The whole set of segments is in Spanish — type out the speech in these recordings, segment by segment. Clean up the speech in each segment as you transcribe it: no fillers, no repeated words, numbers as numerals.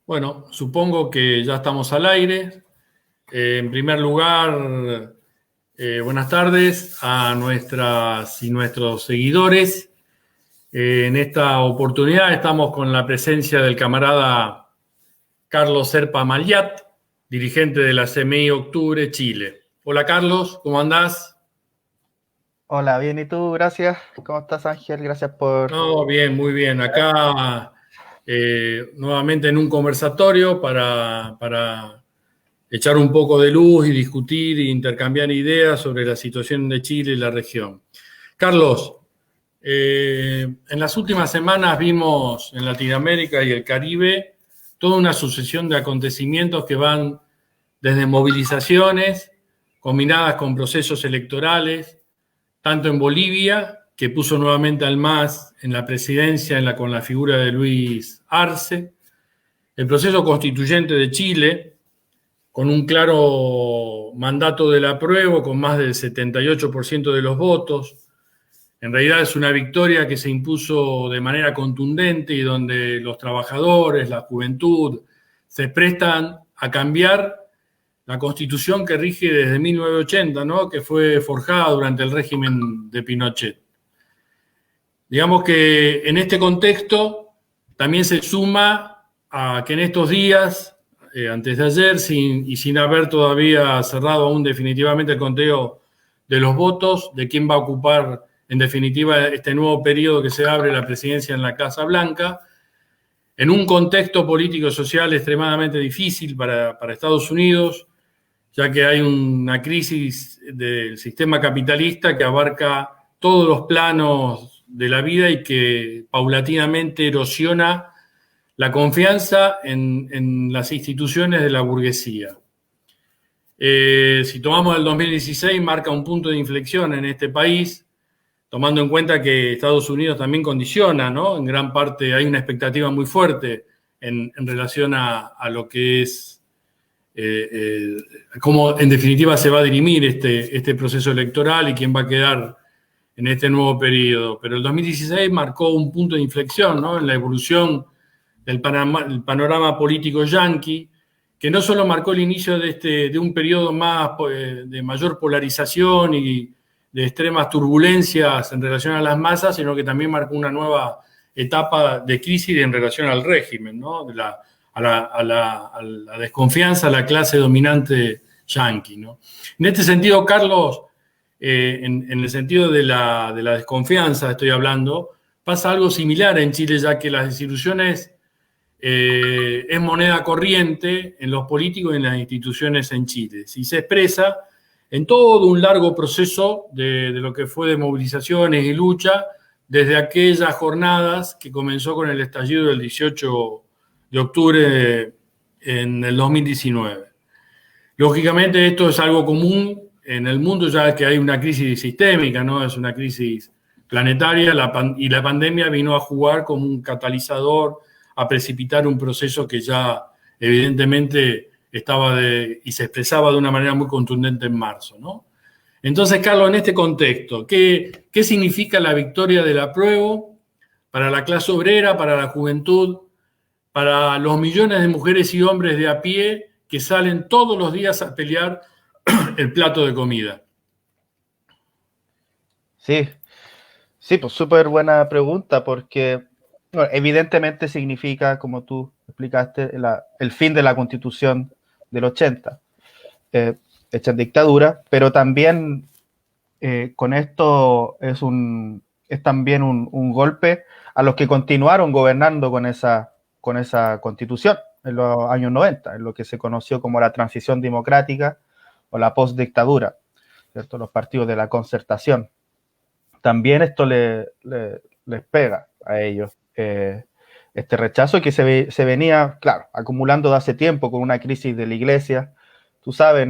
Bueno, supongo que ya estamos al aire. En primer lugar, buenas tardes a nuestras y nuestros seguidores. En esta oportunidad estamos con la presencia del camarada Carlos Serpa Maliat, dirigente de la CMI Octubre, Chile. Hola Carlos, ¿cómo andás? Hola, bien, ¿y tú? Gracias. ¿Cómo estás, Ángel? Gracias por... No, bien, muy bien. Acá nuevamente en un conversatorio para echar un poco de luz y discutir e intercambiar ideas sobre la situación de Chile y la región. Carlos, en las últimas semanas vimos en Latinoamérica y el Caribe toda una sucesión de acontecimientos que van desde movilizaciones combinadas con procesos electorales, tanto en Bolivia, que puso nuevamente al MAS en la presidencia con la figura de Luis Arce, el proceso constituyente de Chile, con un claro mandato del apruebo, con más del 78% de los votos. En realidad es una victoria que se impuso de manera contundente y donde los trabajadores, la juventud, se prestan a cambiar la constitución que rige desde 1980, ¿no? Que fue forjada durante el régimen de Pinochet. Digamos que en este contexto también se suma a que en estos días, antes de ayer, sin haber todavía cerrado aún definitivamente el conteo de los votos, de quién va a ocupar en definitiva este nuevo periodo que se abre la presidencia en la Casa Blanca, en un contexto político-social extremadamente difícil para Estados Unidos, ya que hay una crisis del sistema capitalista que abarca todos los planos de la vida y que paulatinamente erosiona la confianza en las instituciones de la burguesía. Si tomamos el 2016, marca un punto de inflexión en este país, tomando en cuenta que Estados Unidos también condiciona, ¿no? En gran parte hay una expectativa muy fuerte en relación a lo que es cómo en definitiva se va a dirimir este proceso electoral y quién va a quedar en este nuevo periodo. Pero el 2016 marcó un punto de inflexión, ¿no? En la evolución del panorama político yanqui, que no solo marcó el inicio de un periodo más de mayor polarización y de extremas turbulencias en relación a las masas, sino que también marcó una nueva etapa de crisis en relación al régimen, ¿no? A la desconfianza a la clase dominante yanqui, ¿no? En este sentido, Carlos, en el sentido de la desconfianza, estoy hablando, pasa algo similar en Chile, ya que las instituciones es moneda corriente en los políticos y en las instituciones en Chile. Si se expresa en todo un largo proceso de lo que fue de movilizaciones y lucha, desde aquellas jornadas que comenzó con el estallido del 18 de octubre en el 2019. Lógicamente esto es algo común en el mundo, ya que hay una crisis sistémica, ¿no? Es una crisis planetaria y la pandemia vino a jugar como un catalizador, a precipitar un proceso que ya evidentemente estaba y se expresaba de una manera muy contundente en marzo, ¿no? Entonces, Carlos, en este contexto, ¿qué significa la victoria del apruebo para la clase obrera, para la juventud, para los millones de mujeres y hombres de a pie que salen todos los días a pelear el plato de comida? Sí, sí, pues súper buena pregunta porque bueno, evidentemente significa, como tú explicaste, el fin de la Constitución del 80, eh, hecha en dictadura, pero también con esto es también un golpe a los que continuaron gobernando con esa Constitución en los años 90, en lo que se conoció como la transición democrática o la postdictadura, ¿cierto? Los partidos de la concertación. También esto les pega a ellos este rechazo que se venía, claro, acumulando de hace tiempo con una crisis de la iglesia. Tú sabes,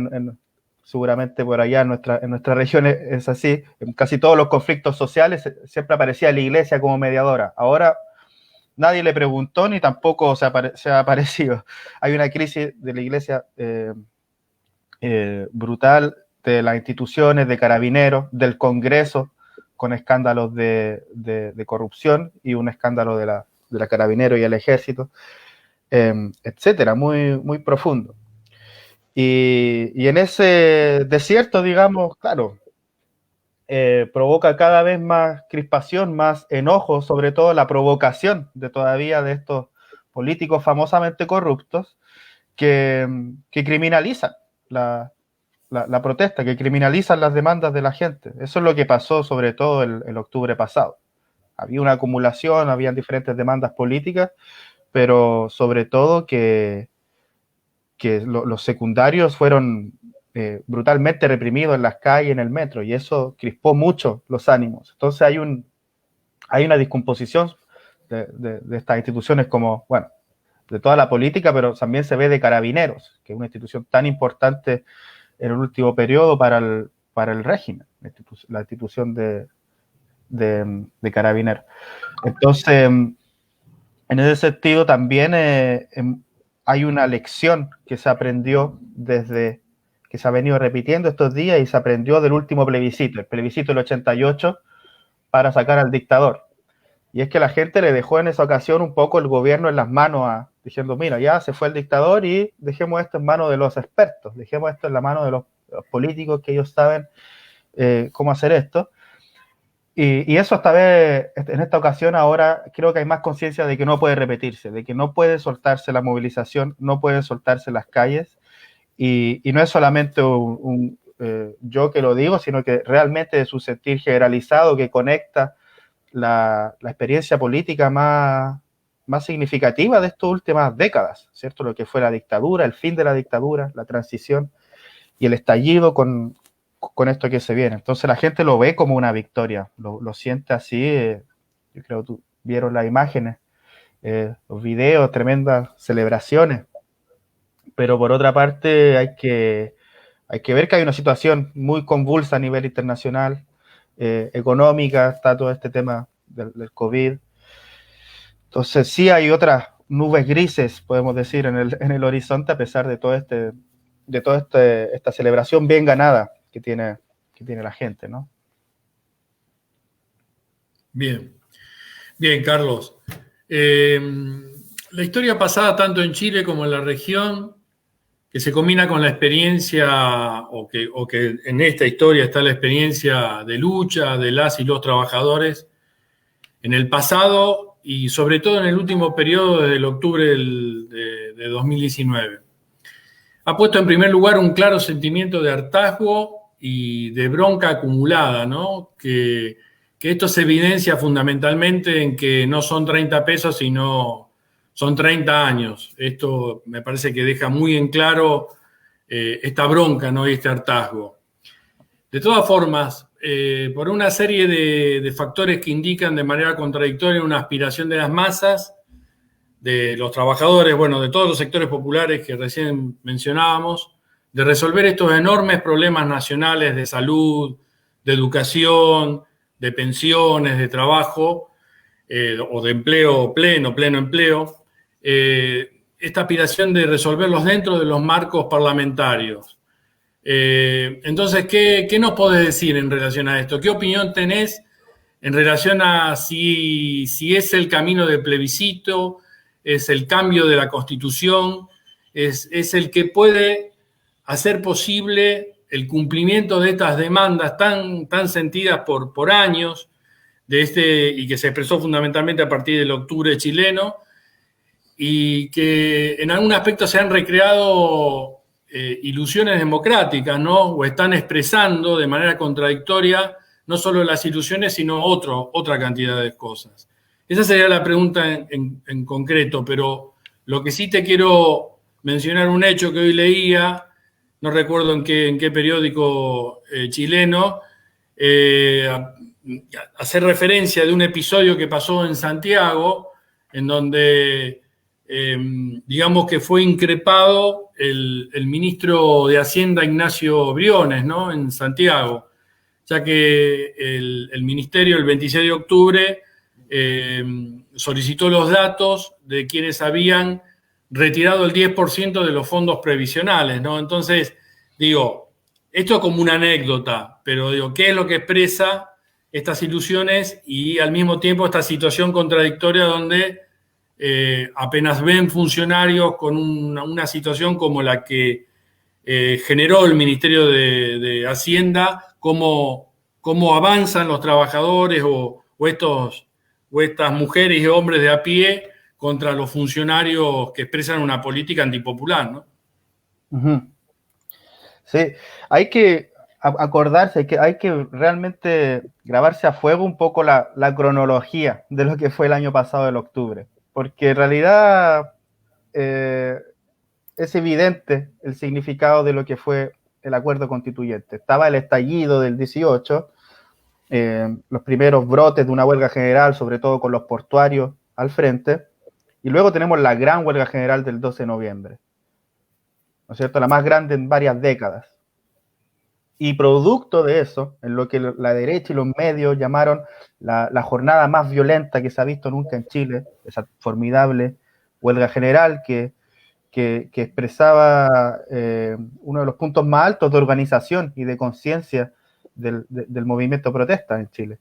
seguramente por allá en nuestra región es así, en casi todos los conflictos sociales siempre aparecía la iglesia como mediadora. Ahora nadie le preguntó ni tampoco se ha aparecido. Hay una crisis de la iglesia brutal, de las instituciones, de carabineros, del Congreso, con escándalos de corrupción y un escándalo de la carabinero y el ejército. etcétera, muy, muy profundo. Y en ese desierto, digamos, claro, provoca cada vez más crispación, más enojo, sobre todo la provocación de todavía de estos políticos famosamente corruptos que criminalizan la protesta, que criminalizan las demandas de la gente. Eso es lo que pasó sobre todo el octubre pasado. Había una acumulación, habían diferentes demandas políticas, pero sobre todo que los secundarios fueron brutalmente reprimidos en las calles, en el metro, y eso crispó mucho los ánimos. Entonces hay una descomposición de estas instituciones como, bueno, de toda la política, pero también se ve de Carabineros, que es una institución tan importante en el último periodo para el régimen, la institución de Carabineros. Entonces, en ese sentido también hay una lección que se aprendió que se ha venido repitiendo estos días y se aprendió del último plebiscito, el plebiscito del 88, para sacar al dictador. Y es que la gente le dejó en esa ocasión un poco el gobierno en las manos, diciendo, mira, ya se fue el dictador y dejemos esto en manos de los expertos, dejemos esto en la mano de los políticos, que ellos saben cómo hacer esto. Y eso esta vez, en esta ocasión ahora, creo que hay más conciencia de que no puede repetirse, de que no puede soltarse la movilización, no pueden soltarse las calles, y no es solamente yo que lo digo, sino que realmente es un sentir generalizado que conecta la experiencia política más significativa de estas últimas décadas, ¿cierto? Lo que fue la dictadura, el fin de la dictadura, la transición y el estallido con esto que se viene. Entonces la gente lo ve como una victoria, lo siente así. Yo creo que vieron las imágenes, los videos, tremendas celebraciones. Pero por otra parte hay que ver que hay una situación muy convulsa a nivel internacional, económica, está todo este tema del COVID. Entonces sí hay otras nubes grises, podemos decir, en el horizonte, a pesar de toda esta celebración bien ganada que tiene la gente, ¿no? Bien, bien, Carlos. La historia pasada, tanto en Chile como en la región, que se combina con la experiencia, o que en esta historia está la experiencia de lucha de las y los trabajadores, en el pasado y sobre todo en el último periodo desde el octubre de 2019. Ha puesto en primer lugar un claro sentimiento de hartazgo y de bronca acumulada, ¿no? Que esto se evidencia fundamentalmente en que no son 30 pesos, sino son 30 años. Esto me parece que deja muy en claro esta bronca, ¿no? Y este hartazgo. De todas formas, por una serie de factores que indican de manera contradictoria una aspiración de las masas, de los trabajadores, bueno, de todos los sectores populares que recién mencionábamos, de resolver estos enormes problemas nacionales de salud, de educación, de pensiones, de trabajo, o de empleo pleno empleo, esta aspiración de resolverlos dentro de los marcos parlamentarios. Entonces, ¿qué nos podés decir en relación a esto? ¿Qué opinión tenés en relación a si es el camino del plebiscito, es el cambio de la Constitución, es el que puede hacer posible el cumplimiento de estas demandas tan sentidas por años, y que se expresó fundamentalmente a partir del octubre chileno, y que en algún aspecto se han recreado ilusiones democráticas, ¿no? O están expresando de manera contradictoria no solo las ilusiones, sino otra cantidad de cosas. Esa sería la pregunta en concreto, pero lo que sí te quiero mencionar un hecho que hoy leía, no recuerdo en qué periódico chileno, hacer referencia de un episodio que pasó en Santiago, en donde digamos que fue increpado el ministro de Hacienda Ignacio Briones, ¿no? En Santiago, ya que el ministerio el 26 de octubre solicitó los datos de quienes habían retirado el 10% de los fondos previsionales, ¿no? Entonces, digo, esto como una anécdota, pero digo, ¿qué es lo que expresa estas ilusiones y al mismo tiempo esta situación contradictoria donde apenas ven funcionarios con una situación como la que generó el Ministerio de Hacienda, cómo avanzan los trabajadores o estas mujeres y hombres de a pie contra los funcionarios que expresan una política antipopular, ¿no? Uh-huh. Sí, hay que acordarse que hay que realmente grabarse a fuego un poco la cronología de lo que fue el año pasado del octubre, porque en realidad es evidente el significado de lo que fue el acuerdo constituyente. Estaba el estallido del 18, los primeros brotes de una huelga general, sobre todo con los portuarios al frente, y luego tenemos la gran huelga general del 12 de noviembre, ¿no es cierto? La más grande en varias décadas. Y producto de eso, en lo que la derecha y los medios llamaron la jornada más violenta que se ha visto nunca en Chile, esa formidable huelga general que expresaba uno de los puntos más altos de organización y de conciencia del movimiento protesta en Chile.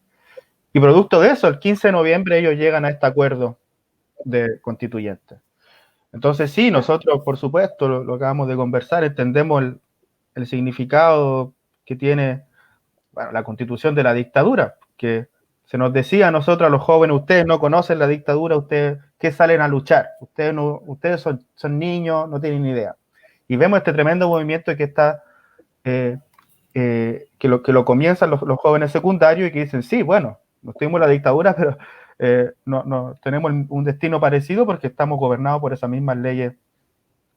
Y producto de eso, el 15 de noviembre ellos llegan a este acuerdo de constituyente. Entonces sí, nosotros, por supuesto, lo acabamos de conversar, entendemos el significado que tiene, bueno, la constitución de la dictadura, que se nos decía a nosotros, a los jóvenes, ustedes no conocen la dictadura, ustedes ¿qué salen a luchar? Ustedes son niños, no tienen ni idea. Y vemos este tremendo movimiento que está, que lo comienzan los jóvenes secundarios y que dicen, sí, bueno, no tuvimos la dictadura, pero no tenemos un destino parecido porque estamos gobernados por esas mismas leyes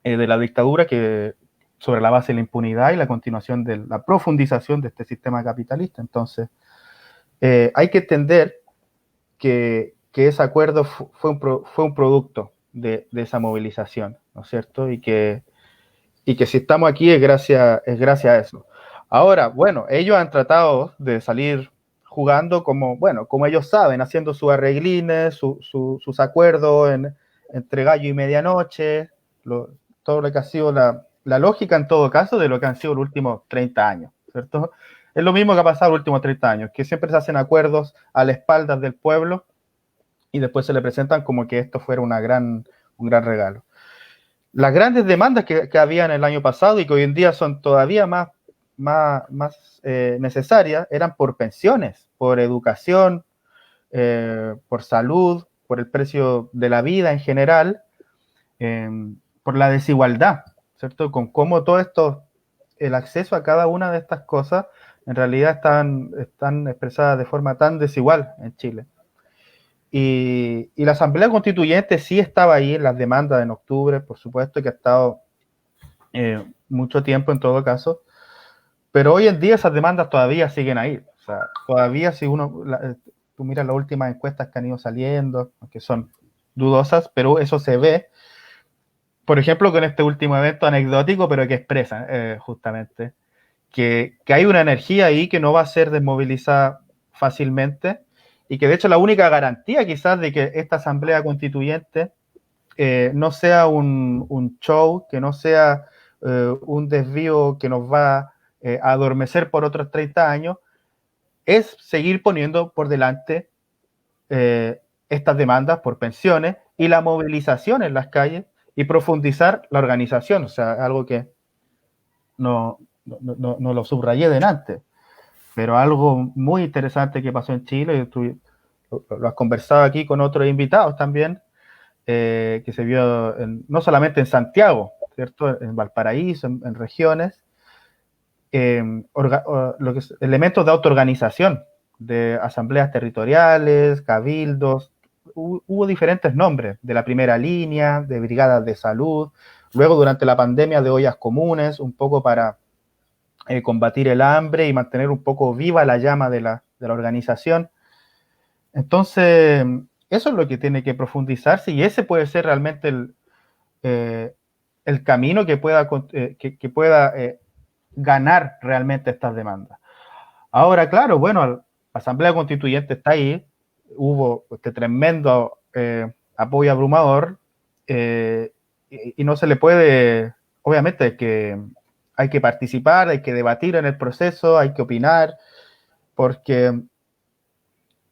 de la dictadura que sobre la base de la impunidad y la continuación de la profundización de este sistema capitalista. Entonces, hay que entender que ese acuerdo fue un producto de esa movilización, ¿no es cierto? Y que si estamos aquí es gracias a eso. Ahora, bueno, ellos han tratado de salir jugando como ellos saben, haciendo sus arreglines, sus acuerdos entre gallo y medianoche, todo lo que ha sido la lógica en todo caso de lo que han sido los últimos 30 años, ¿cierto? Es lo mismo que ha pasado los últimos 30 años, que siempre se hacen acuerdos a la espaldas del pueblo y después se le presentan como que esto fuera un gran regalo. Las grandes demandas que había en el año pasado y que hoy en día son todavía más necesarias eran por pensiones, por educación, por salud, por el precio de la vida en general, por la desigualdad, ¿cierto? Con cómo todo esto, el acceso a cada una de estas cosas en realidad están expresadas de forma tan desigual en Chile. Y la Asamblea Constituyente sí estaba ahí en las demandas en octubre, por supuesto que ha estado mucho tiempo en todo caso, pero hoy en día esas demandas todavía siguen ahí. O sea, todavía si tú miras las últimas encuestas que han ido saliendo, que son dudosas, pero eso se ve, por ejemplo, con este último evento anecdótico, pero que expresan justamente que hay una energía ahí que no va a ser desmovilizada fácilmente y que de hecho la única garantía quizás de que esta asamblea constituyente no sea un show, que no sea un desvío que nos va a adormecer por otros 30 años, es seguir poniendo por delante estas demandas por pensiones y la movilización en las calles y profundizar la organización, o sea, algo que no lo subrayé delante, pero algo muy interesante que pasó en Chile, tú lo has conversado aquí con otros invitados también, que se vio no solamente en Santiago, ¿cierto? En Valparaíso, en regiones, elementos de autoorganización, de asambleas territoriales, cabildos, hubo diferentes nombres, de la primera línea, de brigadas de salud, luego durante la pandemia de ollas comunes, un poco para combatir el hambre y mantener un poco viva la llama de la organización. Entonces, eso es lo que tiene que profundizarse y ese puede ser realmente el camino que pueda ganar realmente estas demandas. Ahora, claro, bueno, la Asamblea Constituyente está ahí, hubo este tremendo apoyo abrumador y no se le puede, obviamente hay que participar, hay que debatir en el proceso, hay que opinar, porque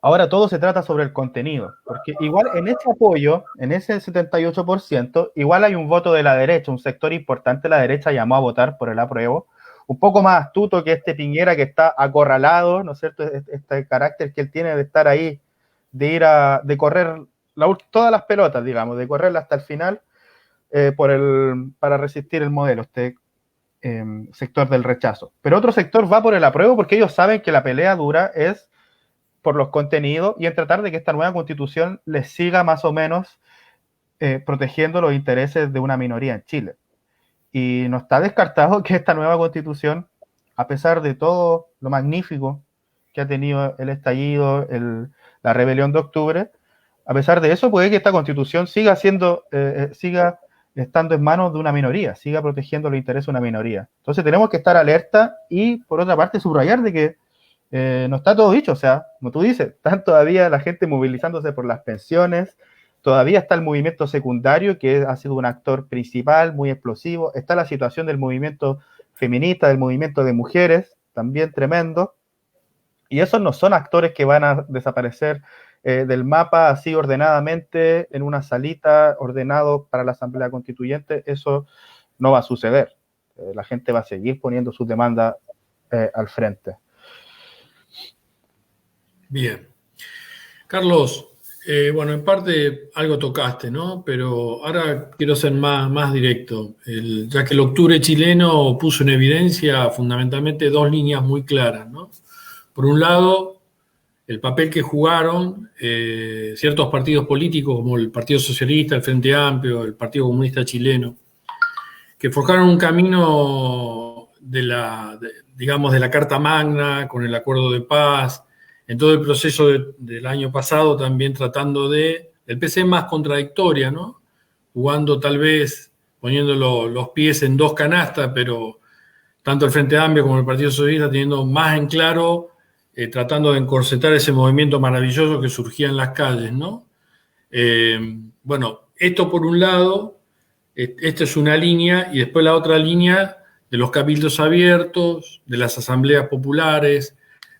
Ahora todo se trata sobre el contenido, porque igual en ese apoyo, en ese 78%, igual hay un voto de la derecha, un sector importante de la derecha llamó a votar por el apruebo, un poco más astuto que este Piñera que está acorralado, ¿no es cierto? Este carácter que él tiene de estar ahí, de correr todas las pelotas, digamos, de correrla hasta el final para resistir el modelo, sector del rechazo. Pero otro sector va por el apruebo porque ellos saben que la pelea dura es por los contenidos y en tratar de que esta nueva constitución les siga más o menos protegiendo los intereses de una minoría en Chile. Y no está descartado que esta nueva constitución, a pesar de todo lo magnífico que ha tenido el estallido, la rebelión de octubre, a pesar de eso puede que esta constitución siga estando en manos de una minoría, siga protegiendo los intereses de una minoría. Entonces tenemos que estar alerta y, por otra parte, subrayar de que no está todo dicho, o sea, como tú dices, están todavía la gente movilizándose por las pensiones, todavía está el movimiento secundario, que ha sido un actor principal, muy explosivo, está la situación del movimiento feminista, del movimiento de mujeres, también tremendo, y esos no son actores que van a desaparecer del mapa así ordenadamente, en una salita, ordenado para la Asamblea Constituyente, eso no va a suceder. La gente va a seguir poniendo sus demandas al frente. Bien. Carlos, bueno, en parte algo tocaste, ¿no? Pero ahora quiero ser más directo, ya que el octubre chileno puso en evidencia fundamentalmente dos líneas muy claras, ¿no? Por un lado, el papel que jugaron ciertos partidos políticos como el Partido Socialista, el Frente Amplio, el Partido Comunista Chileno, que forjaron un camino digamos, de la Carta Magna, con el Acuerdo de Paz, en todo el proceso del año pasado también tratando el PC más contradictoria, ¿no? Jugando tal vez, poniendo los pies en dos canastas, pero tanto el Frente Amplio como el Partido Socialista teniendo más en claro, tratando de encorsetar ese movimiento maravilloso que surgía en las calles, ¿no? Bueno, esto por un lado, esta es una línea, y después la otra línea de los cabildos abiertos, de las asambleas populares,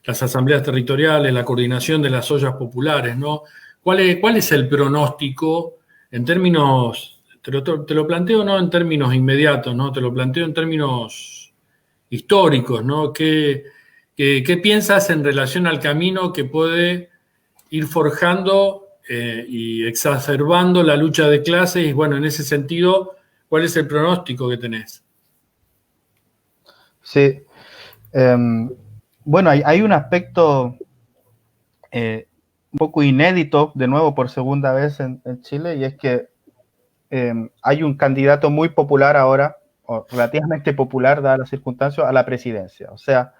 las asambleas territoriales, la coordinación de las ollas populares, ¿no? ¿Cuál es el pronóstico en términos, te lo planteo no en términos inmediatos, ¿no? Te lo planteo en términos históricos, ¿no? ¿Qué piensas en relación al camino que puede ir forjando y exacerbando la lucha de clases? Y bueno, en ese sentido, ¿cuál es el pronóstico que tenés? Sí. Bueno, hay un aspecto un poco inédito, de nuevo por segunda vez en Chile, y es que hay un candidato muy popular ahora, o relativamente popular, dadas las circunstancias, a la presidencia. O sea,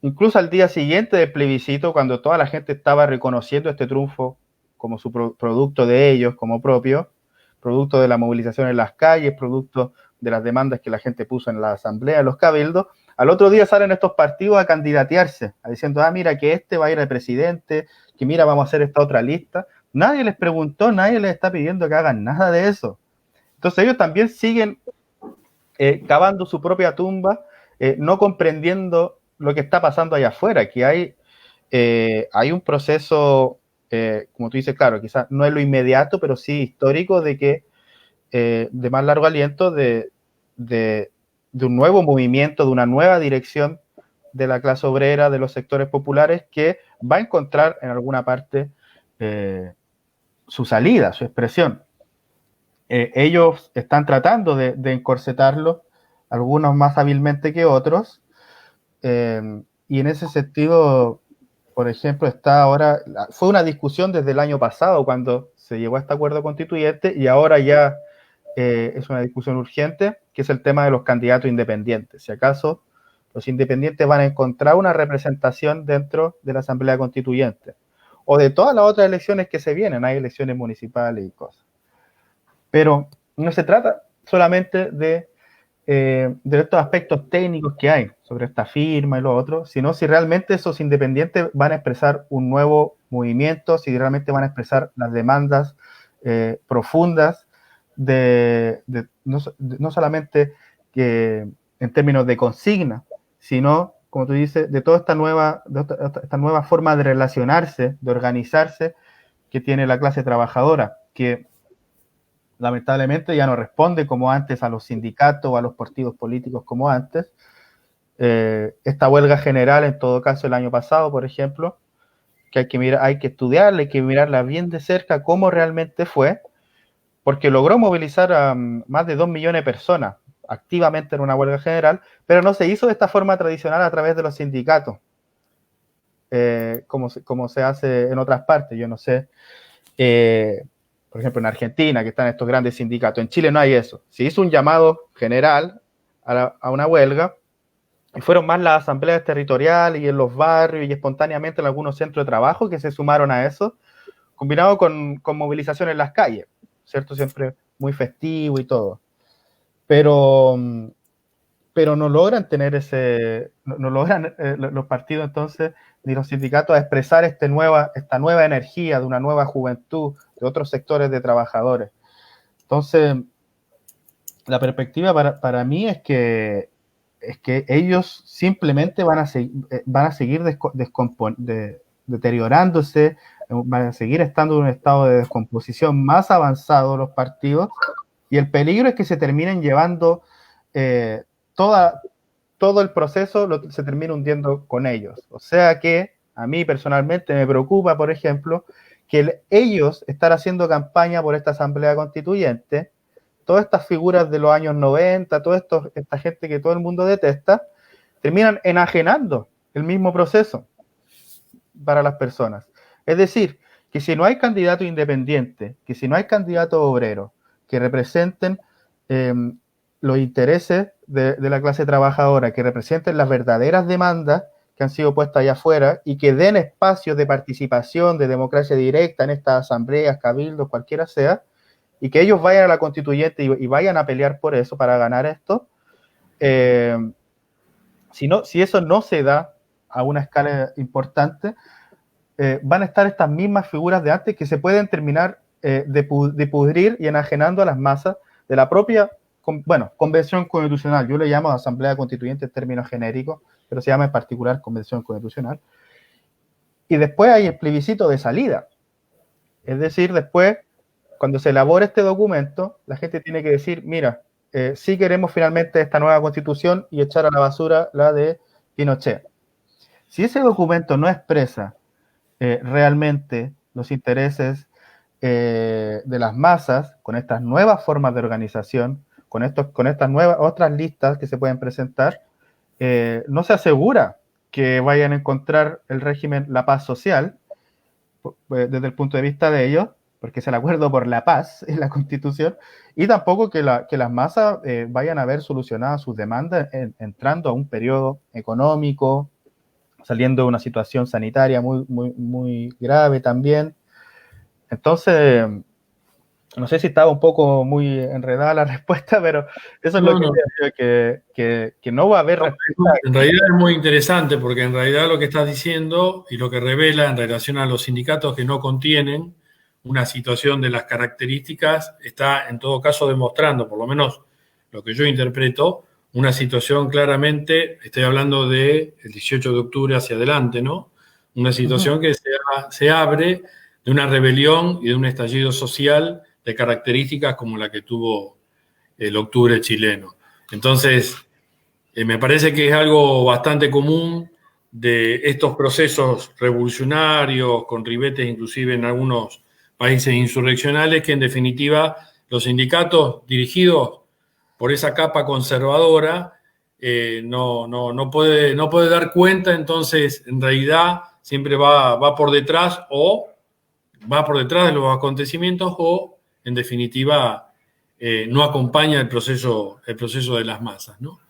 incluso al día siguiente del plebiscito, cuando toda la gente estaba reconociendo este triunfo como su producto de ellos, como propio, producto de la movilización en las calles, producto de las demandas que la gente puso en la asamblea, en los cabildos, al otro día salen estos partidos a candidatearse, diciendo, mira, que este va a ir de presidente, que mira, vamos a hacer esta otra lista. Nadie les preguntó, nadie les está pidiendo que hagan nada de eso. Entonces ellos también siguen cavando su propia tumba, no comprendiendo lo que está pasando allá afuera, que hay un proceso, como tú dices, claro, quizás no es lo inmediato, pero sí histórico, de más largo aliento, de un nuevo movimiento, de una nueva dirección de la clase obrera, de los sectores populares, que va a encontrar en alguna parte su salida, su expresión. Ellos están tratando de encorsetarlo, algunos más hábilmente que otros, y en ese sentido, por ejemplo, fue una discusión desde el año pasado cuando se llegó a este acuerdo constituyente, y ahora ya es una discusión urgente, que es el tema de los candidatos independientes. Si acaso los independientes van a encontrar una representación dentro de la Asamblea Constituyente, o de todas las otras elecciones que se vienen, hay elecciones municipales y cosas. Pero no se trata solamente de estos aspectos técnicos que hay sobre esta firma y lo otro, sino si realmente esos independientes van a expresar un nuevo movimiento, si realmente van a expresar las demandas profundas no solamente que en términos de consigna, sino como tú dices, de toda esta nueva forma de relacionarse, de organizarse que tiene la clase trabajadora, que lamentablemente ya no responde como antes a los sindicatos o a los partidos políticos como antes. Esta huelga general, en todo caso, el año pasado, por ejemplo, que hay que estudiarla, hay que mirarla bien de cerca cómo realmente fue, porque logró movilizar a más de 2 millones de personas activamente en una huelga general, pero no se hizo de esta forma tradicional a través de los sindicatos, como se hace en otras partes. Yo no sé, por ejemplo, en Argentina, que están estos grandes sindicatos. En Chile no hay eso. Se hizo un llamado general a una huelga, y fueron más las asambleas territoriales y en los barrios y espontáneamente en algunos centros de trabajo que se sumaron a eso, combinado con movilización en las calles, ¿cierto? Siempre muy festivo y todo. Pero no logran tener no logran los partidos entonces, ni los sindicatos, a expresar esta nueva energía de una nueva juventud, de otros sectores de trabajadores. Entonces, la perspectiva para mí es que ellos simplemente van a seguir deteriorándose, van a seguir estando en un estado de descomposición más avanzado los partidos, y el peligro es que se terminen llevando todo el proceso, se termina hundiendo con ellos. O sea que a mí personalmente me preocupa, por ejemplo, que ellos estar haciendo campaña por esta asamblea constituyente, todas estas figuras de los años 90, esta gente que todo el mundo detesta, terminan enajenando el mismo proceso para las personas. Es decir, que si no hay candidato independiente, que si no hay candidato obrero que representen los intereses de la clase trabajadora, que representen las verdaderas demandas que han sido puestas allá afuera y que den espacios de participación, de democracia directa en estas asambleas, cabildos, cualquiera sea, y que ellos vayan a la constituyente y vayan a pelear por eso, para ganar esto, si eso no se da a una escala importante, van a estar estas mismas figuras de antes que se pueden terminar de pudrir y enajenando a las masas de la propia, convención constitucional. Yo le llamo asamblea constituyente en términos genéricos, pero se llama en particular convención constitucional. Y después hay el plebiscito de salida. Es decir, después, cuando se elabore este documento, la gente tiene que decir, mira, sí queremos finalmente esta nueva constitución y echar a la basura la de Pinochet. Si ese documento no expresa realmente los intereses de las masas, con estas nuevas formas de organización, con estas nuevas otras listas que se pueden presentar, no se asegura que vayan a encontrar el régimen la paz social, desde el punto de vista de ellos, porque es el acuerdo por la paz en la Constitución, y tampoco que las masas vayan a ver solucionadas sus demandas entrando a un periodo económico, saliendo de una situación sanitaria muy, muy, muy grave también. Entonces, no sé si estaba un poco muy enredada la respuesta, pero eso es lo que no va a haber respuesta. En realidad es muy interesante, porque en realidad lo que estás diciendo y lo que revela en relación a los sindicatos que no contienen una situación de las características está en todo caso demostrando, por lo menos lo que yo interpreto, una situación claramente, estoy hablando del 18 de octubre hacia adelante, ¿no? Una situación que se abre de una rebelión y de un estallido social de características como la que tuvo el octubre chileno. Entonces, me parece que es algo bastante común de estos procesos revolucionarios, con ribetes inclusive en algunos países insurreccionales, que en definitiva los sindicatos dirigidos por esa capa conservadora no puede dar cuenta, entonces en realidad siempre va por detrás de los acontecimientos o en definitiva no acompaña el proceso de las masas, ¿no?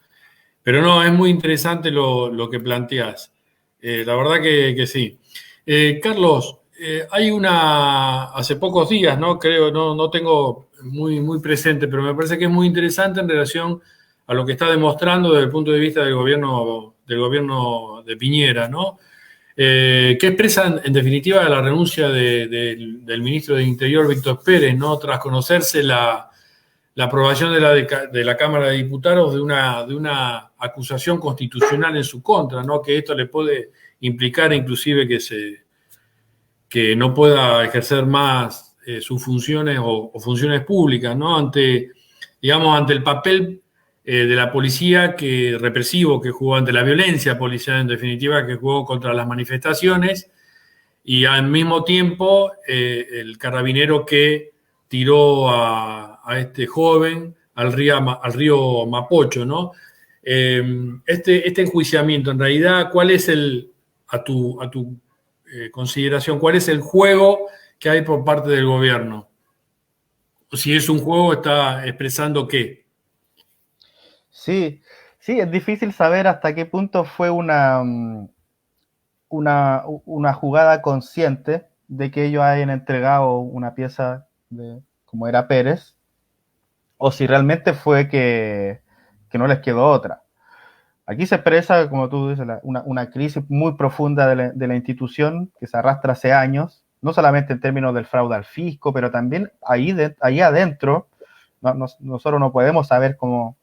Pero no, es muy interesante lo que planteás. La verdad que sí. Carlos, hay hace pocos días, ¿no? Creo, no tengo muy presente, pero me parece que es muy interesante en relación a lo que está demostrando desde el punto de vista del gobierno de Piñera, ¿no? Que expresan en definitiva la renuncia del ministro de Interior, Víctor Pérez, ¿no? Tras conocerse la aprobación de la Cámara de Diputados de una acusación constitucional en su contra, ¿no? Que esto le puede implicar inclusive que no pueda ejercer más sus funciones o funciones públicas, ¿no? Digamos, ante el papel de la policía represivo que jugó, ante la violencia policial en definitiva que jugó contra las manifestaciones, y al mismo tiempo el carabinero que tiró a este joven al río Mapocho, ¿no? Este enjuiciamiento, en realidad, ¿cuál es a tu consideración, cuál es el juego que hay por parte del gobierno? O si es un juego, ¿está expresando qué? Sí, sí, es difícil saber hasta qué punto fue una jugada consciente de que ellos hayan entregado una pieza como era Pérez, o si realmente fue que no les quedó otra. Aquí se expresa, como tú dices, una crisis muy profunda de la institución que se arrastra hace años, no solamente en términos del fraude al fisco, pero también ahí adentro, nosotros no podemos saber como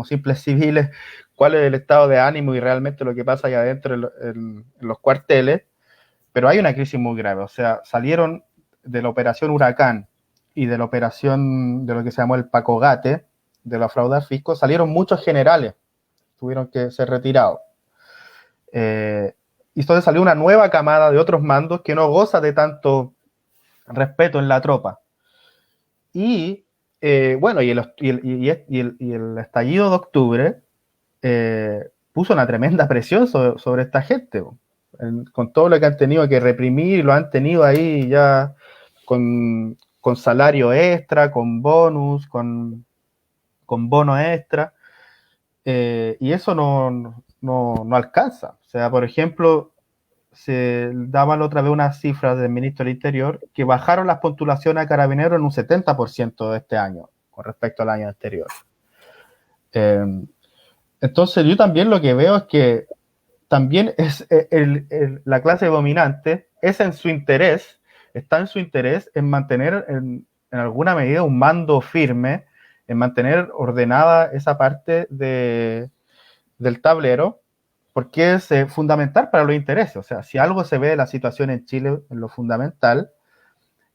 simples civiles cuál es el estado de ánimo y realmente lo que pasa ahí adentro en los cuarteles, pero hay una crisis muy grave. O sea, salieron de la operación Huracán y de la operación de lo que se llamó el Pacogate, de la fraude al fisco, salieron muchos generales, tuvieron que ser retirados. Y entonces salió una nueva camada de otros mandos que no goza de tanto respeto en la tropa. Y bueno, y el estallido de octubre puso una tremenda presión sobre esta gente, con todo lo que han tenido que reprimir, y lo han tenido ahí ya con salario extra, con bonus, con bono extra, y eso no alcanza. O sea, por ejemplo, se daban la otra vez unas cifras del ministro del Interior que bajaron las postulaciones a carabineros en un 70% de este año con respecto al año anterior. Entonces yo también lo que veo es que también es la clase dominante está en su interés en mantener en alguna medida un mando firme, en mantener ordenada esa parte del tablero, porque es fundamental para los intereses. O sea, si algo se ve de la situación en Chile, en lo fundamental,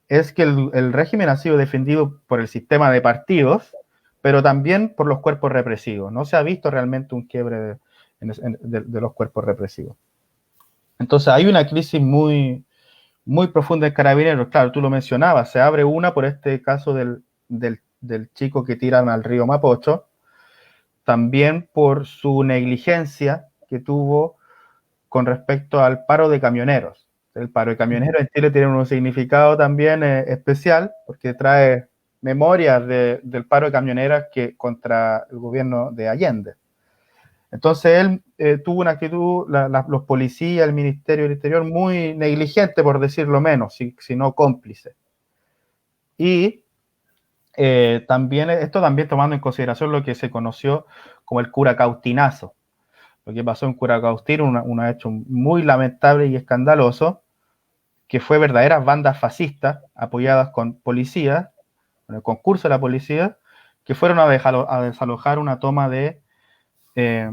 es que el régimen ha sido defendido por el sistema de partidos, pero también por los cuerpos represivos. No se ha visto realmente un quiebre de los cuerpos represivos. Entonces hay una crisis muy, muy profunda en Carabineros. Claro, tú lo mencionabas, se abre una por este caso del chico que tiran al río Mapocho, también por su negligencia que tuvo con respecto al paro de camioneros. El paro de camioneros en Chile tiene un significado también especial, porque trae memorias del paro de camioneras contra el gobierno de Allende. Entonces él tuvo una actitud, los policías, el Ministerio del Interior, muy negligente, por decirlo menos, si no cómplice. Y esto también tomando en consideración lo que se conoció como el curacautinazo. Lo que pasó en Curacaustín, un hecho muy lamentable y escandaloso, que fue verdaderas bandas fascistas apoyadas con policías, con el concurso de la policía, que fueron a desalojar una toma de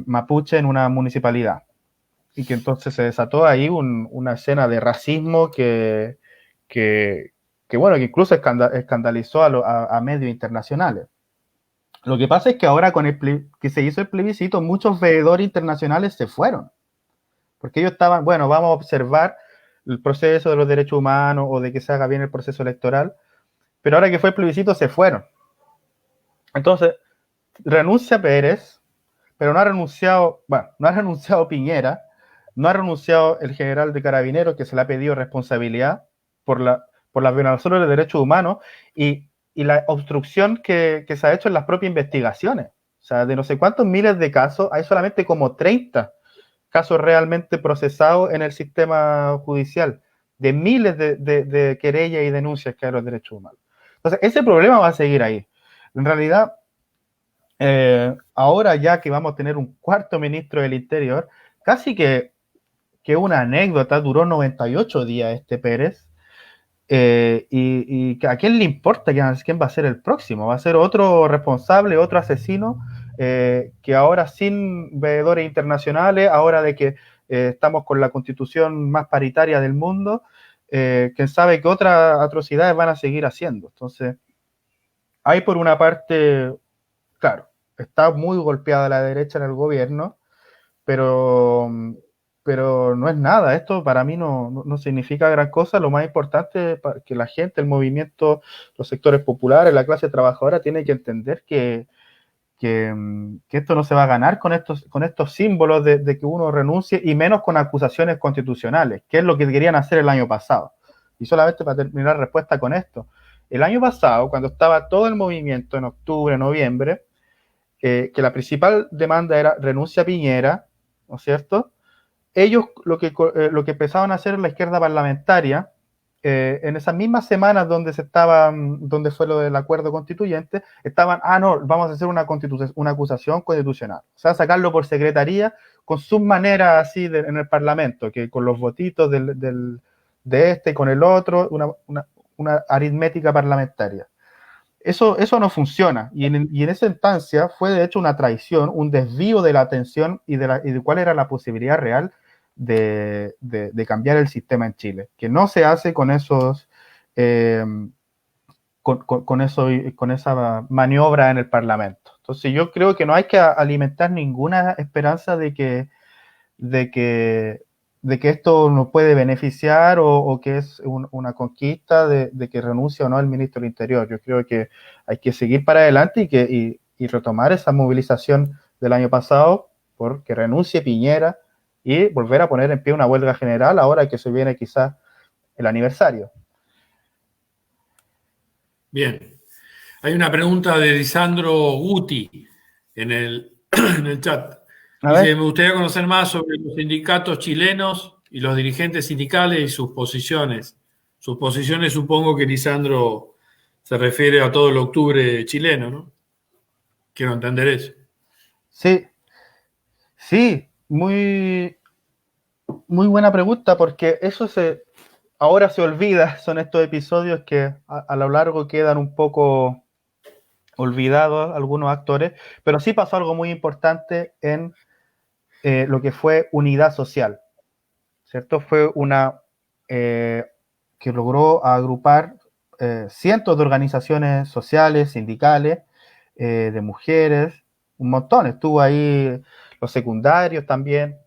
mapuche en una municipalidad. Y que entonces se desató ahí una escena de racismo que bueno, que incluso escandalizó a medios internacionales. Lo que pasa es que ahora que se hizo el plebiscito, muchos veedores internacionales se fueron, porque ellos estaban, bueno, vamos a observar el proceso de los derechos humanos o de que se haga bien el proceso electoral, pero ahora que fue el plebiscito se fueron. Entonces, renuncia Pérez, pero no ha renunciado Piñera, no ha renunciado el general de Carabineros, que se le ha pedido responsabilidad por las violaciones de derechos humanos y la obstrucción que se ha hecho en las propias investigaciones. O sea, de no sé cuántos miles de casos, hay solamente como 30 casos realmente procesados en el sistema judicial, de miles de querellas y denuncias que hay a los derechos humanos. Entonces, ese problema va a seguir ahí. En realidad, ahora ya que vamos a tener un cuarto ministro del Interior, casi que una anécdota, duró 98 días este Pérez, Y a quién le importa quién va a ser el próximo. Va a ser otro responsable, otro asesino, que ahora sin veedores internacionales, ahora de que estamos con la constitución más paritaria del mundo, quién sabe qué otras atrocidades van a seguir haciendo. Entonces, hay por una parte, claro, está muy golpeada la derecha en el gobierno, pero, pero no es nada. Esto para mí no significa gran cosa. Lo más importante es que la gente, el movimiento, los sectores populares, la clase trabajadora tiene que entender que esto no se va a ganar con estos símbolos de que uno renuncie, y menos con acusaciones constitucionales, que es lo que querían hacer el año pasado. Y solamente para terminar respuesta con esto. El año pasado, cuando estaba todo el movimiento en octubre, noviembre, que la principal demanda era renuncia a Piñera, ¿no es cierto? Ellos lo que empezaban a hacer en la izquierda parlamentaria, en esas mismas semanas donde fue lo del acuerdo constituyente, estaban, no, vamos a hacer una acusación constitucional. O sea, sacarlo por secretaría con sus maneras así en el Parlamento, que con los votitos de este con el otro, una aritmética parlamentaria. Eso no funciona. Y en esa instancia fue de hecho una traición, un desvío de la atención y de cuál era la posibilidad real de cambiar el sistema en Chile, que no se hace con esos con esa maniobra en el Parlamento. Entonces yo creo que no hay que alimentar ninguna esperanza de que, de que esto nos puede beneficiar o que es una conquista de que renuncie o no el ministro del Interior. Yo creo que hay que seguir para adelante y retomar esa movilización del año pasado porque renuncie Piñera y volver a poner en pie una huelga general ahora que se viene quizás el aniversario. Bien. Hay una pregunta de Lisandro Guti en el chat. Dice, me gustaría conocer más sobre los sindicatos chilenos y los dirigentes sindicales y sus posiciones. Sus posiciones, supongo que Lisandro se refiere a todo el octubre chileno, ¿no? Quiero entender eso. Sí, muy buena pregunta, porque ahora se olvida, son estos episodios que a lo largo quedan un poco olvidados algunos actores, pero sí pasó algo muy importante en lo que fue unidad social, ¿cierto? Fue que logró agrupar cientos de organizaciones sociales, sindicales, de mujeres, un montón. Estuvo ahí los secundarios también,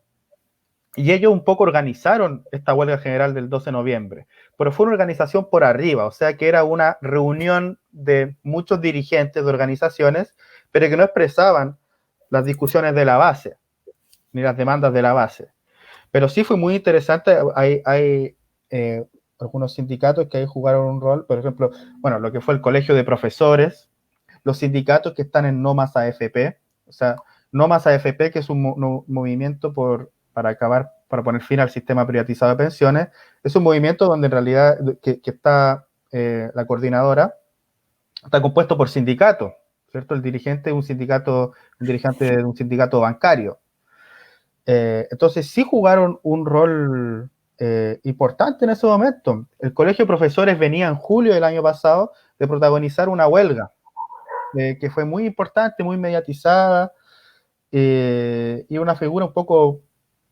y ellos un poco organizaron esta huelga general del 12 de noviembre, pero fue una organización por arriba, o sea que era una reunión de muchos dirigentes de organizaciones, pero que no expresaban las discusiones de la base, ni las demandas de la base. Pero sí fue muy interesante, hay algunos sindicatos que ahí jugaron un rol, por ejemplo, bueno, lo que fue el colegio de profesores, los sindicatos que están en No Más AFP, o sea, No Más AFP, que es un movimiento para poner fin al sistema privatizado de pensiones, es un movimiento donde en realidad que está la coordinadora, está compuesto por sindicatos, ¿cierto? El dirigente es un dirigente de un sindicato bancario. Entonces sí jugaron un rol importante en ese momento. El colegio de profesores venía en julio del año pasado de protagonizar una huelga que fue muy importante, muy mediatizada, y una figura un poco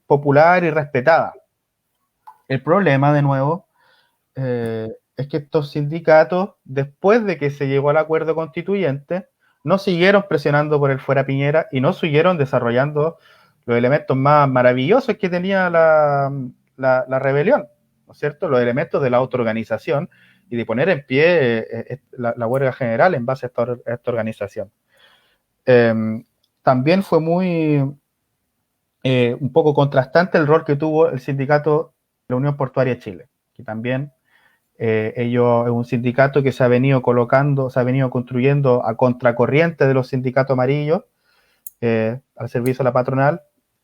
popular y respetada. El problema, de nuevo, es que estos sindicatos, después de que se llegó al acuerdo constituyente, no siguieron presionando por el fuera Piñera y no siguieron desarrollando los elementos más maravillosos que tenía la rebelión, ¿no es cierto? Los elementos de la autoorganización y de poner en pie la huelga general en base a esta organización. También fue un poco contrastante el rol que tuvo el sindicato de la Unión Portuaria de Chile, que también ellos es un sindicato que se ha venido construyendo a contracorriente de los sindicatos amarillos, al servicio de la patronal,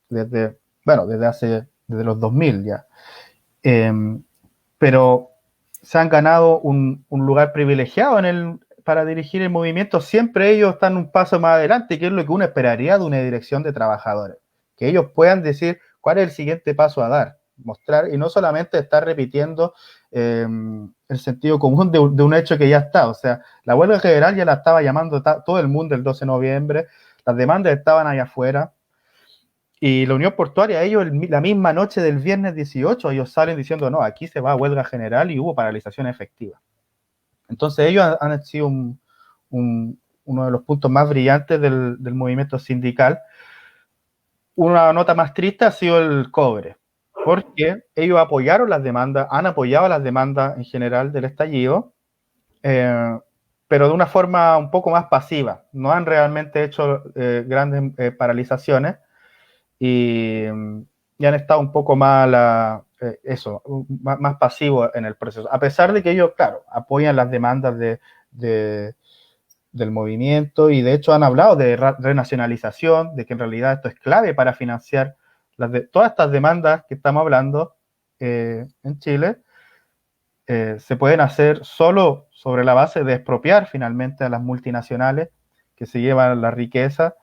desde los 2000 ya. Pero se han ganado un lugar privilegiado para dirigir el movimiento. Siempre ellos están un paso más adelante, que es lo que uno esperaría de una dirección de trabajadores. Que ellos puedan decir cuál es el siguiente paso a dar, mostrar, y no solamente estar repitiendo el sentido común de un hecho que ya está. O sea, la huelga general ya la estaba llamando todo el mundo el 12 de noviembre, las demandas estaban allá afuera, y la Unión Portuaria, ellos la misma noche del viernes 18, ellos salen diciendo, no, aquí se va a huelga general, y hubo paralización efectiva. Entonces ellos han sido uno de los puntos más brillantes del movimiento sindical. Una nota más triste ha sido el cobre, porque ellos apoyaron las demandas, han apoyado las demandas en general del estallido, pero de una forma un poco más pasiva. No han realmente hecho grandes paralizaciones, y han estado un poco más más pasivos en el proceso, a pesar de que ellos, claro, apoyan las demandas del movimiento, y de hecho han hablado de renacionalización, de que en realidad esto es clave para financiar todas estas demandas que estamos hablando en Chile. Se pueden hacer solo sobre la base de expropiar finalmente a las multinacionales que se llevan la riqueza,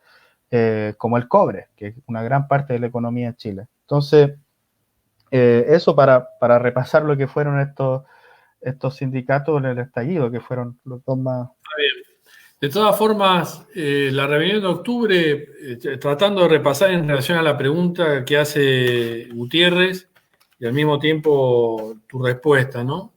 como el cobre, que es una gran parte de la economía de Chile. Entonces, eso para repasar lo que fueron estos sindicatos en el estallido, que fueron los dos más... De todas formas, la reunión de octubre, tratando de repasar en relación a la pregunta que hace Gutiérrez y al mismo tiempo tu respuesta, ¿no?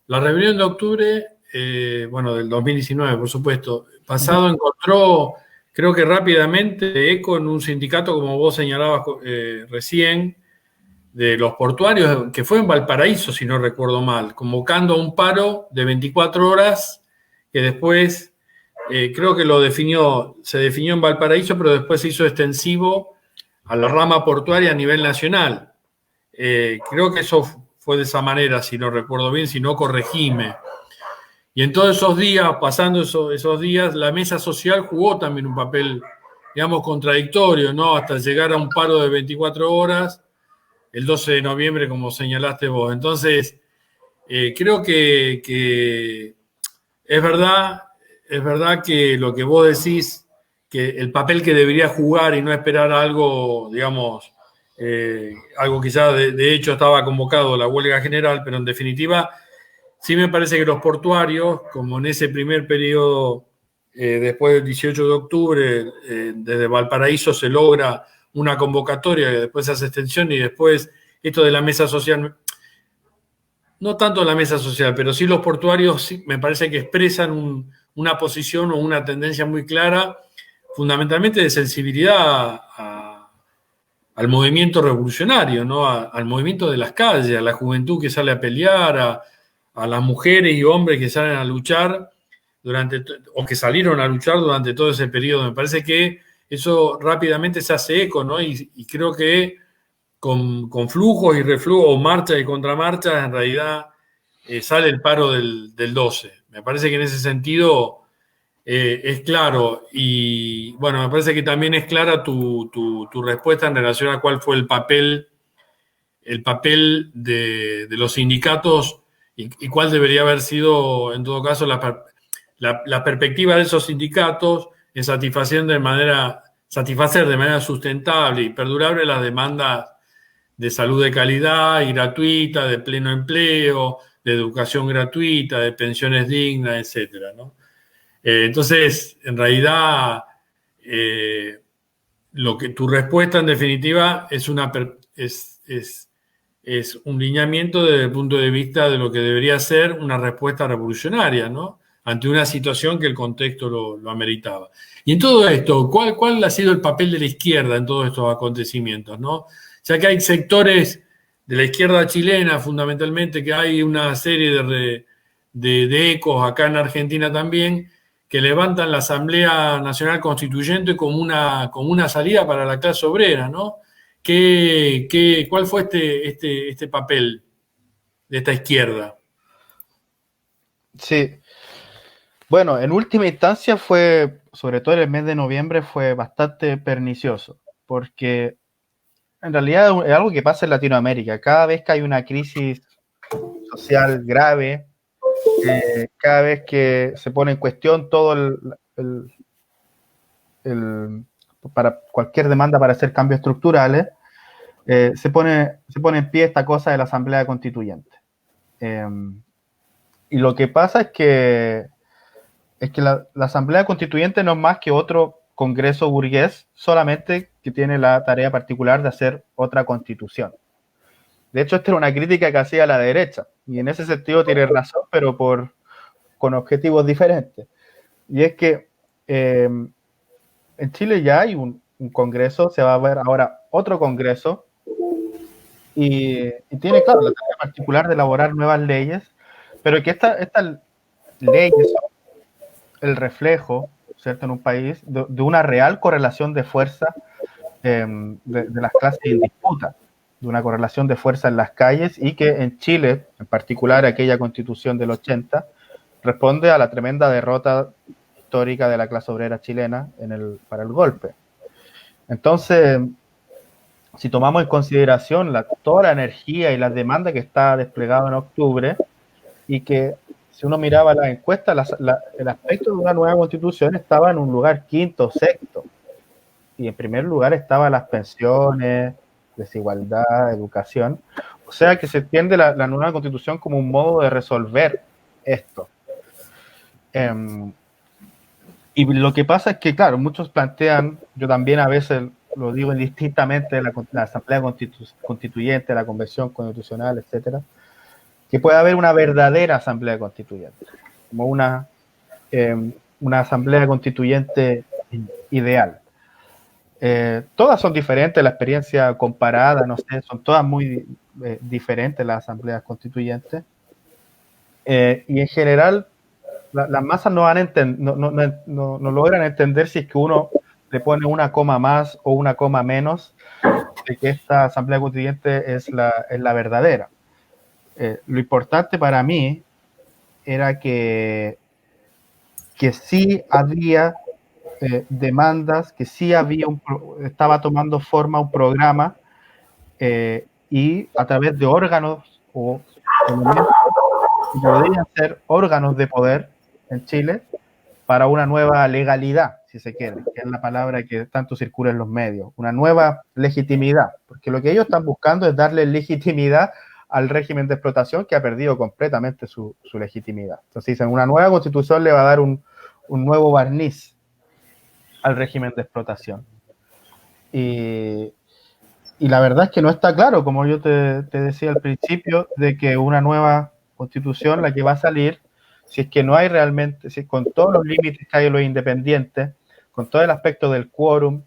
La reunión de octubre, del 2019, por supuesto, pasado, encontró, creo que rápidamente, eco en un sindicato, como vos señalabas recién, de los portuarios, que fue en Valparaíso, si no recuerdo mal, convocando a un paro de 24 horas, que después... creo que se definió en Valparaíso, pero después se hizo extensivo a la rama portuaria a nivel nacional. Creo que eso fue de esa manera, si no recuerdo bien, si no, corregime. Y en todos esos días, pasando esos días, la mesa social jugó también un papel, digamos, contradictorio, ¿no? Hasta llegar a un paro de 24 horas, el 12 de noviembre, como señalaste vos. Entonces, creo que es verdad que lo que vos decís, que el papel que debería jugar y no esperar algo, digamos, algo que ya de hecho estaba convocado, la huelga general, pero en definitiva sí me parece que los portuarios, como en ese primer periodo, después del 18 de octubre, desde Valparaíso se logra una convocatoria, que después se hace extensión, y después esto de la mesa social... No tanto la mesa social, pero sí los portuarios sí, me parece que expresan una posición o una tendencia muy clara, fundamentalmente de sensibilidad al movimiento revolucionario, ¿no? Al movimiento de las calles, a la juventud que sale a pelear, a las mujeres y hombres que salen a luchar o que salieron a luchar durante todo ese periodo. Me parece que eso rápidamente se hace eco, ¿no? Y creo que con flujos y reflujos, o marchas y contramarchas, en realidad sale el paro del 12. Me parece que en ese sentido es claro. Y bueno, me parece que también es clara tu respuesta en relación a cuál fue el papel de los sindicatos y cuál debería haber sido, en todo caso, la perspectiva de esos sindicatos en satisfacer de manera sustentable y perdurable las demandas de salud de calidad y gratuita, de pleno empleo, de educación gratuita, de pensiones dignas, etcétera, ¿no? Entonces, en realidad, lo que tu respuesta en definitiva es un lineamiento desde el punto de vista de lo que debería ser una respuesta revolucionaria, ¿no? Ante una situación que el contexto lo ameritaba. Y en todo esto, ¿cuál ha sido el papel de la izquierda en todos estos acontecimientos, ¿no? Ya que hay sectores de la izquierda chilena, fundamentalmente, que hay una serie de ecos acá en Argentina también, que levantan la Asamblea Nacional Constituyente como una salida para la clase obrera, ¿no? ¿Cuál fue este papel de esta izquierda? Sí. Bueno, en última instancia sobre todo en el mes de noviembre, fue bastante pernicioso, porque en realidad es algo que pasa en Latinoamérica. Cada vez que hay una crisis social grave, cada vez que se pone en cuestión todo para cualquier demanda para hacer cambios estructurales, se pone en pie esta cosa de la Asamblea Constituyente. Y lo que pasa es que la Asamblea Constituyente no es más que otro congreso burgués, solamente que tiene la tarea particular de hacer otra constitución. De hecho, esta era una crítica que hacía la derecha, y en ese sentido tiene razón, pero con objetivos diferentes. Y es que en Chile ya hay un congreso, se va a ver ahora otro congreso, y tiene, claro, la tarea particular de elaborar nuevas leyes, pero que estas leyes son el reflejo, ¿cierto?, en un país de una real correlación de fuerza de las clases en disputa, de una correlación de fuerza en las calles, y que en Chile, en particular aquella constitución del 80, responde a la tremenda derrota histórica de la clase obrera chilena para el golpe. Entonces, si tomamos en consideración toda la energía y las demandas que está desplegado en octubre, y que si uno miraba las encuestas, el aspecto de una nueva constitución estaba en un lugar quinto, sexto, y en primer lugar estaban las pensiones, desigualdad, educación. O sea que se entiende la nueva constitución como un modo de resolver esto. Y lo que pasa es que, claro, muchos plantean, yo también a veces lo digo indistintamente, la Asamblea Constituyente, la Convención Constitucional, etcétera, que puede haber una verdadera Asamblea Constituyente, como una Asamblea Constituyente ideal. Todas son diferentes, la experiencia comparada, no sé, son todas muy diferentes las asambleas constituyentes, y en general las masas no logran entender si es que uno le pone una coma más o una coma menos de que esta asamblea constituyente es la verdadera. Lo importante para mí era que sí había demandas, que sí estaba tomando forma un programa, y a través de órganos o elementos que podrían ser órganos de poder en Chile para una nueva legalidad, si se quiere, que es la palabra que tanto circula en los medios, una nueva legitimidad, porque lo que ellos están buscando es darle legitimidad al régimen de explotación, que ha perdido completamente su legitimidad. Entonces dicen, una nueva constitución le va a dar un nuevo barniz al régimen de explotación. Y la verdad es que no está claro, como yo te decía al principio, de que una nueva constitución, la que va a salir, si es que no hay realmente, si con todos los límites que hay en los independientes, con todo el aspecto del quórum,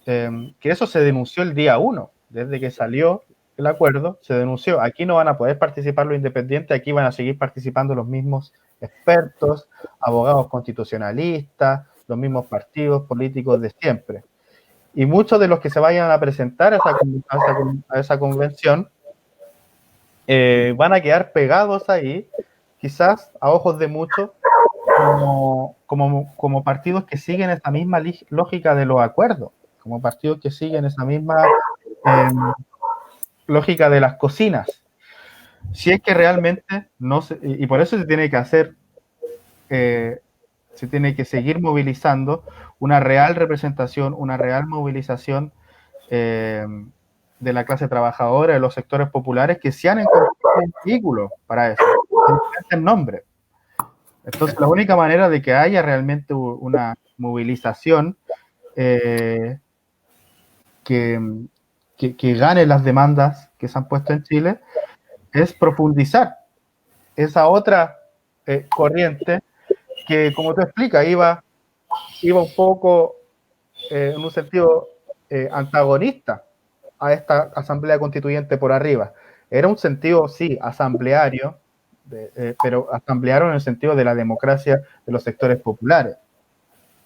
que eso se denunció el día 1, desde que salió el acuerdo, se denunció, aquí no van a poder participar los independientes, aquí van a seguir participando los mismos expertos, abogados constitucionalistas, los mismos partidos políticos de siempre. Y muchos de los que se vayan a presentar a esa convención van a quedar pegados ahí, quizás a ojos de muchos, como partidos que siguen esa misma lógica de los acuerdos, como partidos que siguen esa misma lógica de las cocinas. Si es que realmente no se, y por eso se tiene que hacer, se tiene que seguir movilizando una real representación, una real movilización de la clase trabajadora, de los sectores populares, que se han encontrado un vehículo para eso, en diferentes nombres. Entonces, la única manera de que haya realmente una movilización que gane las demandas que se han puesto en Chile es profundizar esa otra corriente que, como tú explicas, iba un poco en un sentido antagonista a esta asamblea constituyente por arriba. Era un sentido, sí, asambleario, pero asambleario en el sentido de la democracia de los sectores populares.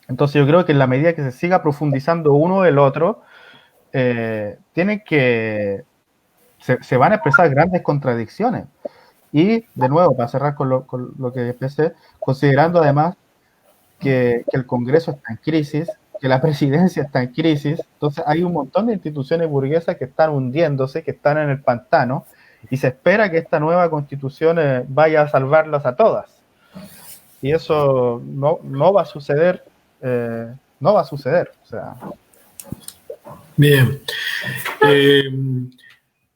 Entonces yo creo que en la medida que se siga profundizando uno del otro, tienen que se van a expresar grandes contradicciones. Y de nuevo, para cerrar con lo que empecé, considerando además que el Congreso está en crisis, que la presidencia está en crisis, entonces hay un montón de instituciones burguesas que están hundiéndose, que están en el pantano, y se espera que esta nueva constitución vaya a salvarlas a todas. Y eso no va a suceder, no va a suceder. O sea. Bien. Eh,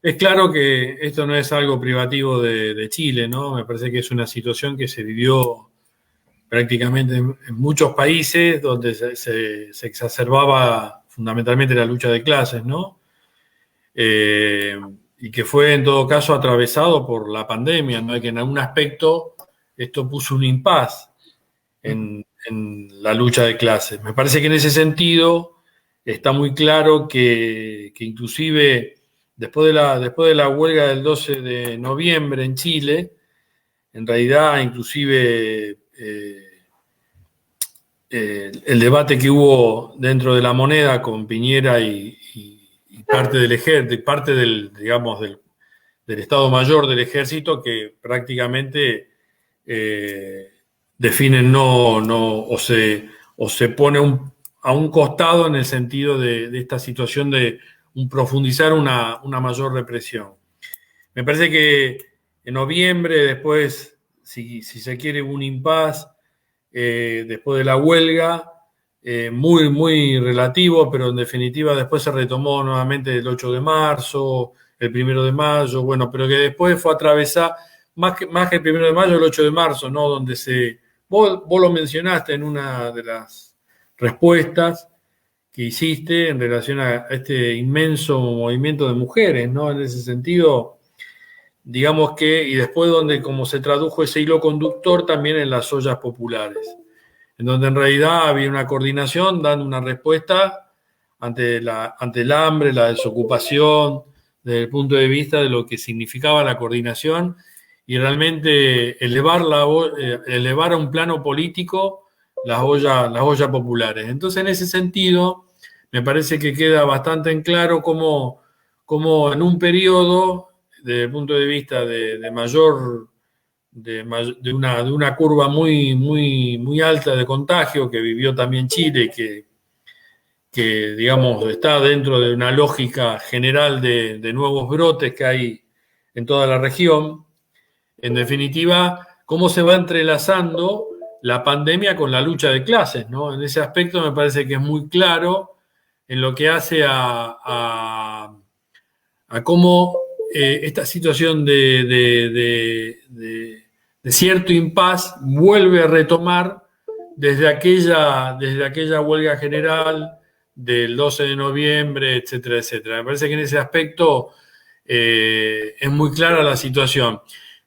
es claro que esto no es algo privativo de Chile, ¿no? Me parece que es una situación que se vivió prácticamente en muchos países donde se exacerbaba fundamentalmente la lucha de clases, ¿no? Y que fue en todo caso atravesado por la pandemia, ¿no? Y que en algún aspecto esto puso un impas en la lucha de clases. Me parece que en ese sentido está muy claro que inclusive después de la huelga del 12 de noviembre en Chile, en realidad inclusive el debate que hubo dentro de la moneda con Piñera y parte del ejército, parte del, digamos, del Estado Mayor del Ejército, que prácticamente definen o se pone a un costado en el sentido de esta situación de profundizar una mayor represión. Me parece que en noviembre, después, si se quiere, hubo un impas después de la huelga, muy, muy relativo, pero en definitiva después se retomó nuevamente el 8 de marzo, el 1 de mayo, bueno, pero que después fue atravesar, más que el 1 de mayo, el 8 de marzo, ¿no? Donde vos lo mencionaste en una de las respuestas que hiciste en relación a este inmenso movimiento de mujeres, ¿no? En ese sentido, digamos que, y después donde como se tradujo ese hilo conductor también en las ollas populares, en donde en realidad había una coordinación dando una respuesta ante el hambre, la desocupación, desde el punto de vista de lo que significaba la coordinación y realmente elevar a un plano político las ollas populares. Entonces, en ese sentido, me parece que queda bastante en claro cómo en un periodo, desde el punto de vista de una curva muy, muy, muy alta de contagio que vivió también Chile, que digamos está dentro de una lógica general de nuevos brotes que hay en toda la región. En definitiva, cómo se va entrelazando la pandemia con la lucha de clases, ¿no? En ese aspecto me parece que es muy claro en lo que hace a cómo esta situación de cierto impas vuelve a retomar desde aquella huelga general del 12 de noviembre, etcétera, etcétera. Me parece que en ese aspecto es muy clara la situación.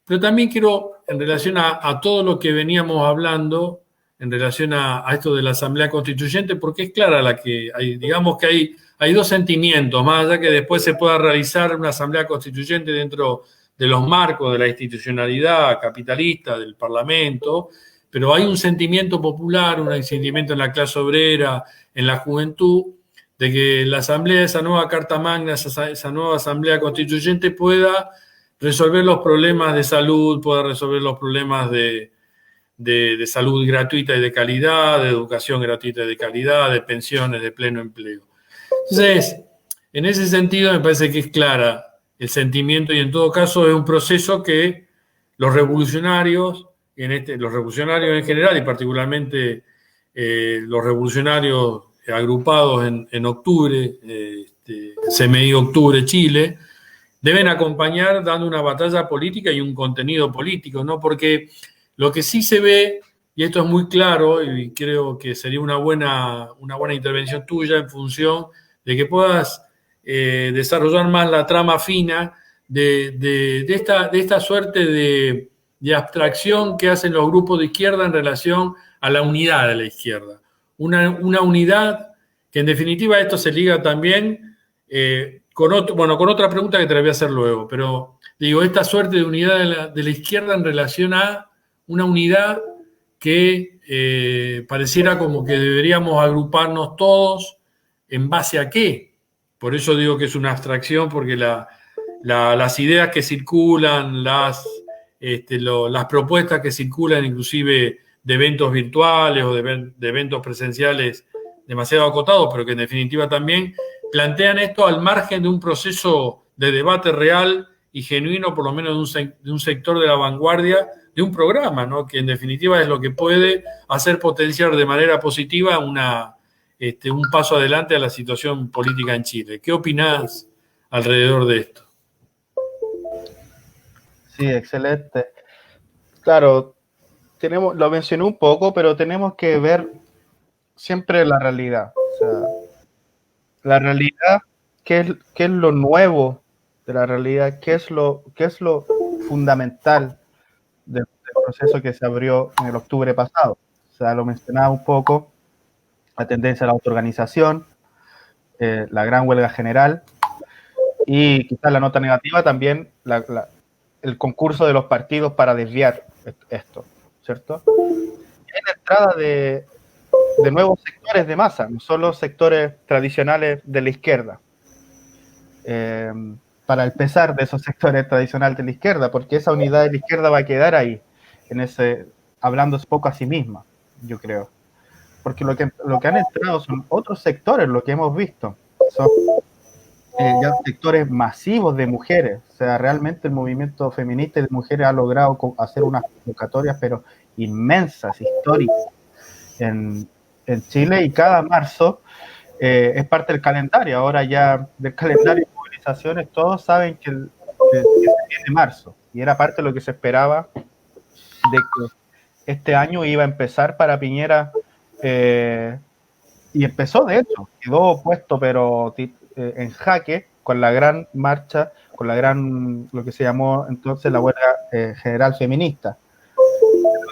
Pero también quiero, en relación a todo lo que veníamos hablando, en relación a esto de la Asamblea Constituyente, porque es clara la que hay, digamos que hay dos sentimientos, más allá que después se pueda realizar una Asamblea Constituyente dentro de los marcos de la institucionalidad capitalista, del Parlamento, pero hay un sentimiento popular, un sentimiento en la clase obrera, en la juventud, de que la Asamblea, esa nueva Carta Magna, esa nueva Asamblea Constituyente pueda resolver los problemas de salud, pueda resolver los problemas de salud gratuita y de calidad, de educación gratuita y de calidad, de pensiones de pleno empleo. Entonces, en ese sentido me parece que es clara el sentimiento y en todo caso es un proceso que los revolucionarios, los revolucionarios en general y particularmente los revolucionarios agrupados en octubre, CMI Octubre Chile, deben acompañar dando una batalla política y un contenido político, ¿no? Porque lo que sí se ve, y esto es muy claro, y creo que sería una buena intervención tuya en función de que puedas desarrollar más la trama fina de esta suerte de abstracción que hacen los grupos de izquierda en relación a la unidad de la izquierda. Una unidad que en definitiva esto se liga también con otra pregunta que te la voy a hacer luego, pero digo, esta suerte de unidad de la izquierda en relación a una unidad que pareciera como que deberíamos agruparnos todos en base a qué. Por eso digo que es una abstracción, porque las ideas que circulan, las propuestas que circulan inclusive de eventos virtuales o de eventos presenciales demasiado acotados, pero que en definitiva también plantean esto al margen de un proceso de debate real y genuino, por lo menos de un sector de la vanguardia, de un programa, ¿no? Que en definitiva es lo que puede hacer potenciar de manera positiva un paso adelante a la situación política en Chile. ¿Qué opinás alrededor de esto? Sí, excelente. Claro, lo mencioné un poco, pero tenemos que ver siempre la realidad. O sea, la realidad, qué es lo nuevo de la realidad? ¿Qué es lo fundamental del proceso que se abrió en el octubre pasado? O sea, lo mencionaba un poco, la tendencia a la autoorganización, la gran huelga general y quizás la nota negativa también, el concurso de los partidos para desviar esto, ¿cierto? Hay la entrada de nuevos sectores de masa, no solo sectores tradicionales de la izquierda. Para el pesar de esos sectores tradicionales de la izquierda, porque esa unidad de la izquierda va a quedar ahí, hablando poco a sí misma, yo creo. Porque lo que han entrado son otros sectores, lo que hemos visto. Son ya sectores masivos de mujeres. O sea, realmente el movimiento feminista y de mujeres ha logrado hacer unas convocatorias, pero inmensas, históricas, en Chile, y cada marzo es parte del calendario. Ahora ya del calendario de movilizaciones todos saben que el 7 de marzo, y era parte de lo que se esperaba de que este año iba a empezar para Piñera, y empezó, de hecho, quedó puesto pero en jaque con la gran marcha, con lo que se llamó entonces la huelga general feminista.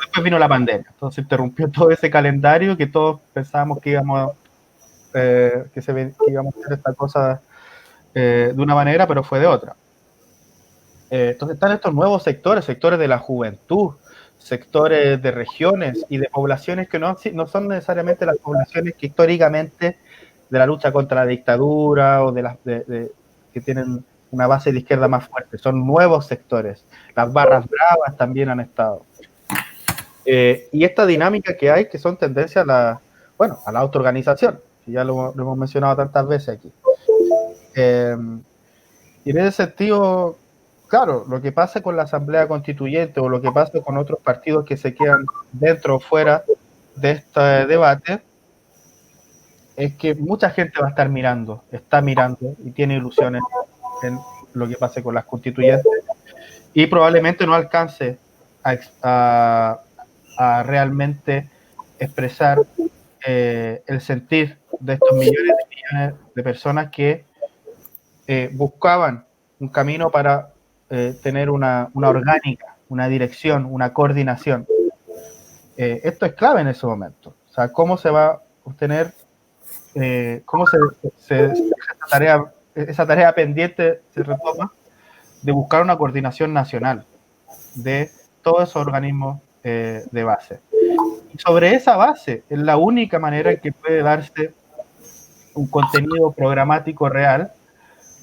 Después vino la pandemia, entonces interrumpió todo ese calendario que todos pensábamos que íbamos que íbamos a hacer esta cosa de una manera, pero fue de otra. Entonces están estos nuevos sectores de la juventud, sectores de regiones y de poblaciones que no son necesariamente las poblaciones que históricamente de la lucha contra la dictadura o que tienen una base de izquierda más fuerte. Son nuevos sectores. Las barras bravas también han estado. Y esta dinámica que hay, que son tendencias a la autoorganización, que ya lo hemos mencionado tantas veces aquí. Y en ese sentido, claro, lo que pasa con la Asamblea Constituyente o lo que pasa con otros partidos que se quedan dentro o fuera de este debate es que mucha gente va a estar está mirando y tiene ilusiones en lo que pase con las constituyentes, y probablemente no alcance a realmente expresar el sentir de estos millones de personas que buscaban un camino para tener una orgánica, una dirección, una coordinación. Esto es clave en ese momento. O sea, cómo se va a obtener, cómo esa tarea pendiente se retoma de buscar una coordinación nacional de todos esos organismos de base. Y sobre esa base es la única manera en que puede darse un contenido programático real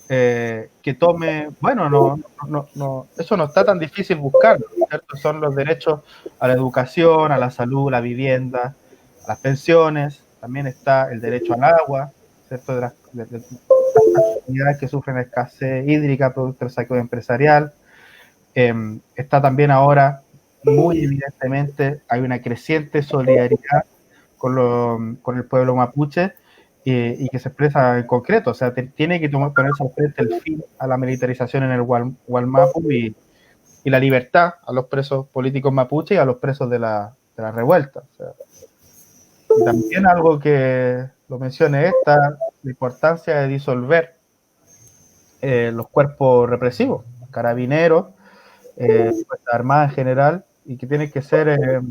que tome, eso no está tan difícil buscarlo, ¿cierto? Son los derechos a la educación, a la salud, a la vivienda, a las pensiones, también está el derecho al agua, ¿cierto? De las comunidades que sufren escasez hídrica, producto del saqueo empresarial. Está también ahora, muy evidentemente, hay una creciente solidaridad con el pueblo mapuche, y que se expresa en concreto. O sea, tiene que ponerse al frente el fin a la militarización en el Gualmapu y la libertad a los presos políticos mapuche y a los presos de la revuelta. O sea, y también algo que lo mencioné la importancia de disolver los cuerpos represivos, carabineros, Fuerzas Armadas en general, y que tienen que ser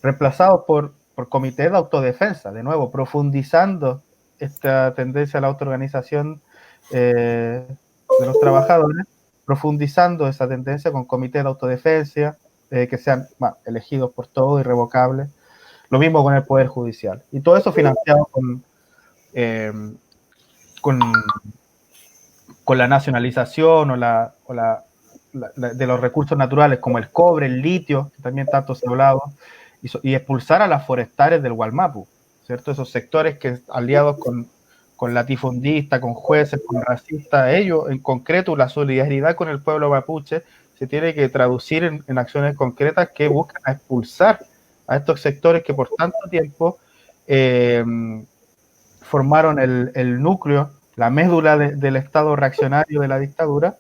reemplazados por comités de autodefensa, de nuevo, profundizando esta tendencia a la autoorganización de los trabajadores, profundizando esa tendencia con comités de autodefensa que sean elegidos por todos, irrevocables. Lo mismo con el Poder Judicial. Y todo eso financiado con la nacionalización de los recursos naturales como el cobre, el litio, que también tanto se ha hablado, y expulsar a las forestales del Gualmapu, ¿cierto? Esos sectores que aliados con latifundistas, con jueces, con racistas, ellos en concreto, la solidaridad con el pueblo mapuche se tiene que traducir en acciones concretas que buscan expulsar a estos sectores que por tanto tiempo formaron el núcleo, la médula del Estado reaccionario de la dictadura,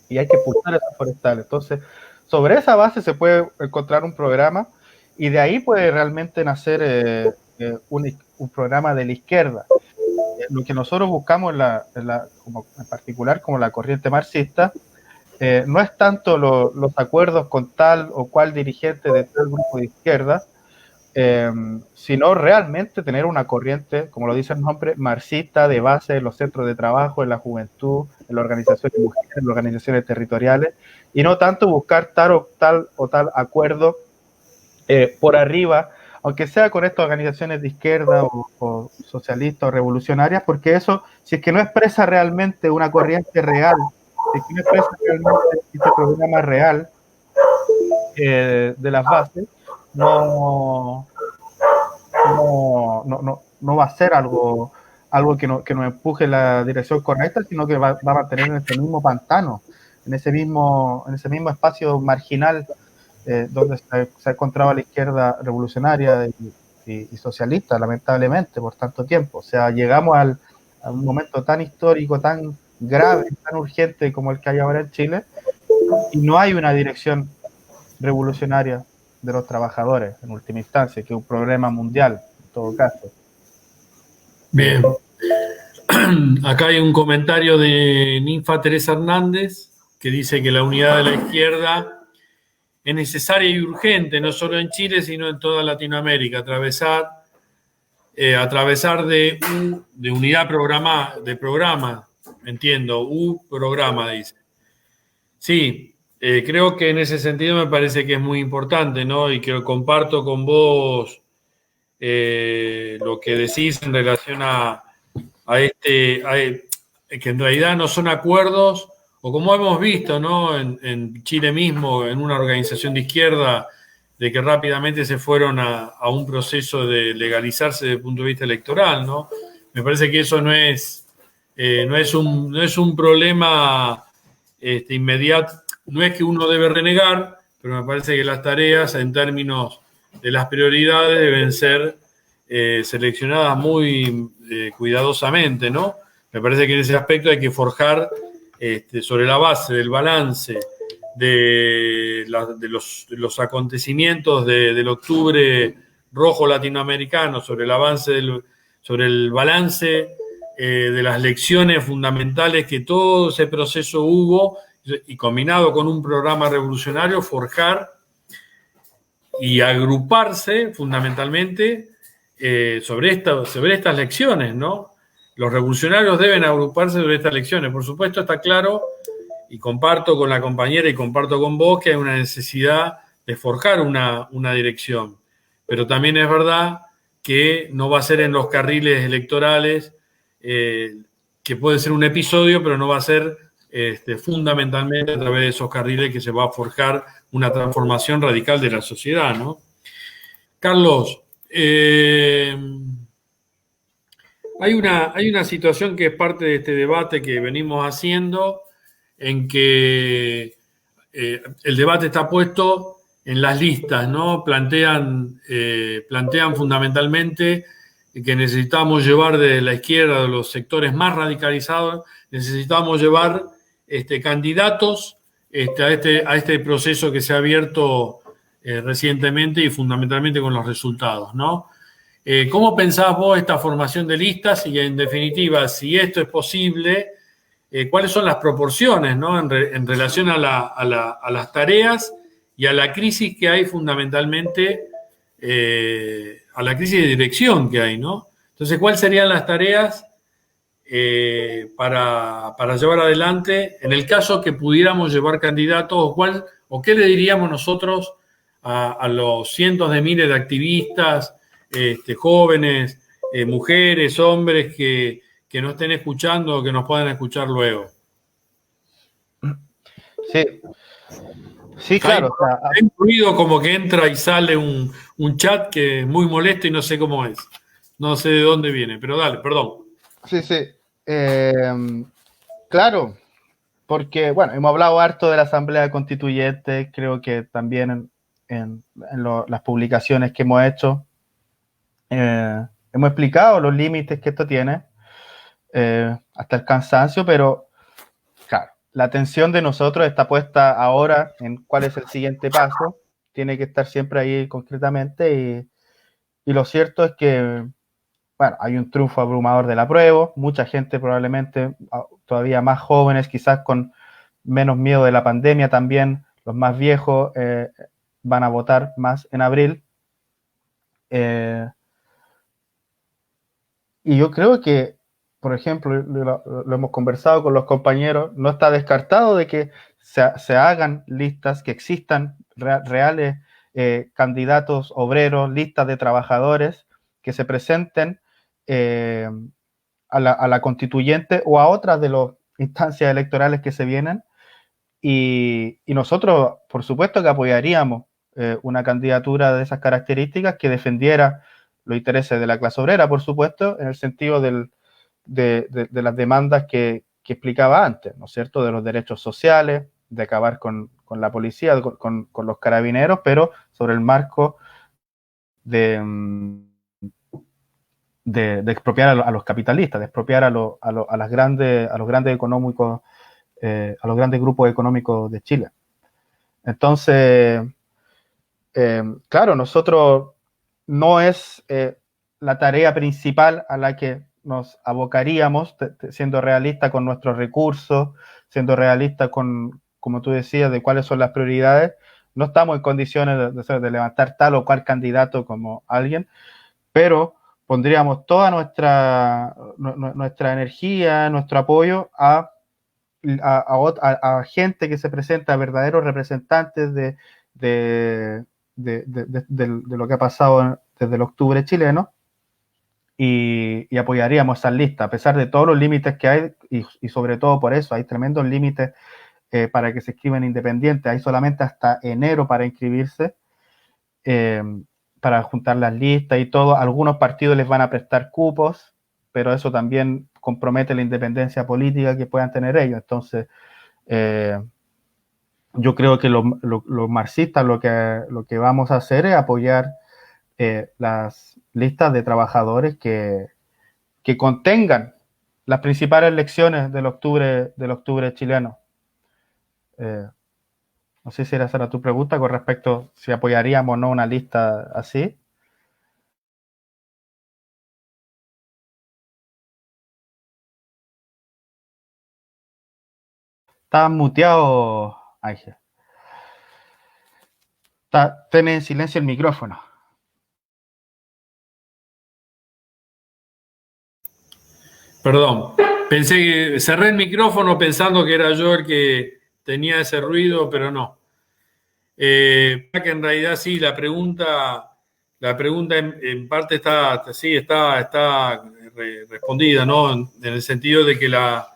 y hay que expulsar esos forestales. Entonces, sobre esa base se puede encontrar un programa, y de ahí puede realmente nacer un programa de la izquierda. Lo que nosotros buscamos en particular como la corriente marxista, no es tanto los acuerdos con tal o cual dirigente de tal grupo de izquierda, sino realmente tener una corriente, como lo dice el nombre, marxista de base en los centros de trabajo, en la juventud, en las organizaciones de mujeres, en las organizaciones territoriales, y no tanto buscar tal o tal acuerdo por arriba, aunque sea con estas organizaciones de izquierda o socialistas o revolucionarias, porque eso, si es que no expresa realmente una corriente real, si es que no expresa realmente este programa real de las bases, no va a ser algo que nos empuje en la dirección correcta, sino que va a mantener en ese mismo pantano, en ese mismo espacio marginal donde se ha encontrado la izquierda revolucionaria y socialista, lamentablemente, por tanto tiempo. O sea, llegamos a un momento tan histórico, tan grave, tan urgente como el que hay ahora en Chile, y no hay una dirección revolucionaria de los trabajadores, en última instancia, que es un problema mundial, en todo caso. Bien. Acá hay un comentario de Ninfa Teresa Hernández que dice que la unidad de la izquierda es necesaria y urgente, no solo en Chile, sino en toda Latinoamérica. Atravesar de unidad de programa, entiendo, programa, dice. Sí, creo que en ese sentido me parece que es muy importante, ¿no? Y que comparto con vos lo que decís en relación a que en realidad no son acuerdos, o como hemos visto, ¿no? En Chile mismo, en una organización de izquierda, de que rápidamente se fueron a un proceso de legalizarse desde el punto de vista electoral, ¿no? Me parece que eso no es un problema inmediato, no es que uno debe renegar, pero me parece que las tareas en términos de las prioridades deben ser seleccionadas muy cuidadosamente, ¿no? Me parece que en ese aspecto hay que forjar sobre la base del balance de los acontecimientos del octubre rojo latinoamericano, sobre el balance de las lecciones fundamentales que todo ese proceso hubo, y combinado con un programa revolucionario, forjar y agruparse fundamentalmente sobre estas lecciones, ¿no? Los revolucionarios deben agruparse sobre estas lecciones. Por supuesto, está claro, y comparto con la compañera y comparto con vos, que hay una necesidad de forjar una dirección. Pero también es verdad que no va a ser en los carriles electorales, que puede ser un episodio, pero no va a ser fundamentalmente a través de esos carriles que se va a forjar una transformación radical de la sociedad, ¿no? Carlos, hay una situación que es parte de este debate que venimos haciendo, en que el debate está puesto en las listas, ¿no? Plantean fundamentalmente que necesitamos llevar de la izquierda, de los sectores más radicalizados, necesitamos llevar candidatos a este proceso que se ha abierto recientemente y fundamentalmente con los resultados, ¿no? ¿Cómo pensás vos esta formación de listas? Y en definitiva, si esto es posible, ¿cuáles son las proporciones, ¿no? en relación a las tareas y a la crisis que hay fundamentalmente, a la crisis de dirección que hay, ¿no? Entonces, ¿cuáles serían las tareas para llevar adelante en el caso que pudiéramos llevar candidatos, o qué le diríamos nosotros a los cientos de miles de activistas, jóvenes, mujeres, hombres que no estén escuchando o que nos puedan escuchar luego? Sí, claro. Hay un ruido como que entra y sale un chat que es muy molesto y no sé cómo es. No sé de dónde viene, pero dale, perdón. Sí. Claro, porque, bueno, hemos hablado harto de la Asamblea Constituyente, creo que también en las publicaciones que hemos hecho, hemos hemos explicado los límites que esto tiene, hasta el cansancio, pero claro, la atención de nosotros está puesta ahora en cuál es el siguiente paso, tiene que estar siempre ahí concretamente, y lo cierto es que, bueno, hay un triunfo abrumador del apruebo, mucha gente probablemente, todavía más jóvenes, quizás con menos miedo de la pandemia también, los más viejos van a votar más en abril. Y yo creo que, por ejemplo, lo hemos conversado con los compañeros, no está descartado de que se hagan listas, que existan reales candidatos obreros, listas de trabajadores que se presenten a la constituyente o a otras de las instancias electorales que se vienen. Y nosotros, por supuesto, que apoyaríamos una candidatura de esas características que defendiera los intereses de la clase obrera, por supuesto, en el sentido de las demandas que explicaba antes, ¿no es cierto?, de los derechos sociales, de acabar con la policía, con los carabineros, pero sobre el marco de expropiar a los capitalistas, de expropiar a los grandes económicos, a los grandes grupos económicos de Chile. Entonces, claro, nosotros no es la tarea principal a la que nos abocaríamos, siendo realistas con nuestros recursos, siendo realistas con, como tú decías, de cuáles son las prioridades. No estamos en condiciones de levantar tal o cual candidato como alguien, pero pondríamos toda nuestra energía, nuestro apoyo a gente que se presenta, a verdaderos representantes de lo que ha pasado desde el octubre chileno, y apoyaríamos esas listas, a pesar de todos los límites que hay, y sobre todo por eso, hay tremendos límites para que se escriban independientes, hay solamente hasta enero para inscribirse, para juntar las listas y todo. Algunos partidos les van a prestar cupos, pero eso también compromete la independencia política que puedan tener ellos. Entonces, yo creo que los marxistas lo que vamos a hacer es apoyar las listas de trabajadores que contengan las principales lecciones del octubre chileno. No sé si era esa tu pregunta con respecto a si apoyaríamos o no una lista así. Estás muteado, Ángel. Ten en silencio el micrófono. Perdón, pensé que cerré el micrófono pensando que era yo el que tenía ese ruido, pero no. Que en realidad sí, la pregunta en parte está respondida, ¿no? En el sentido de que la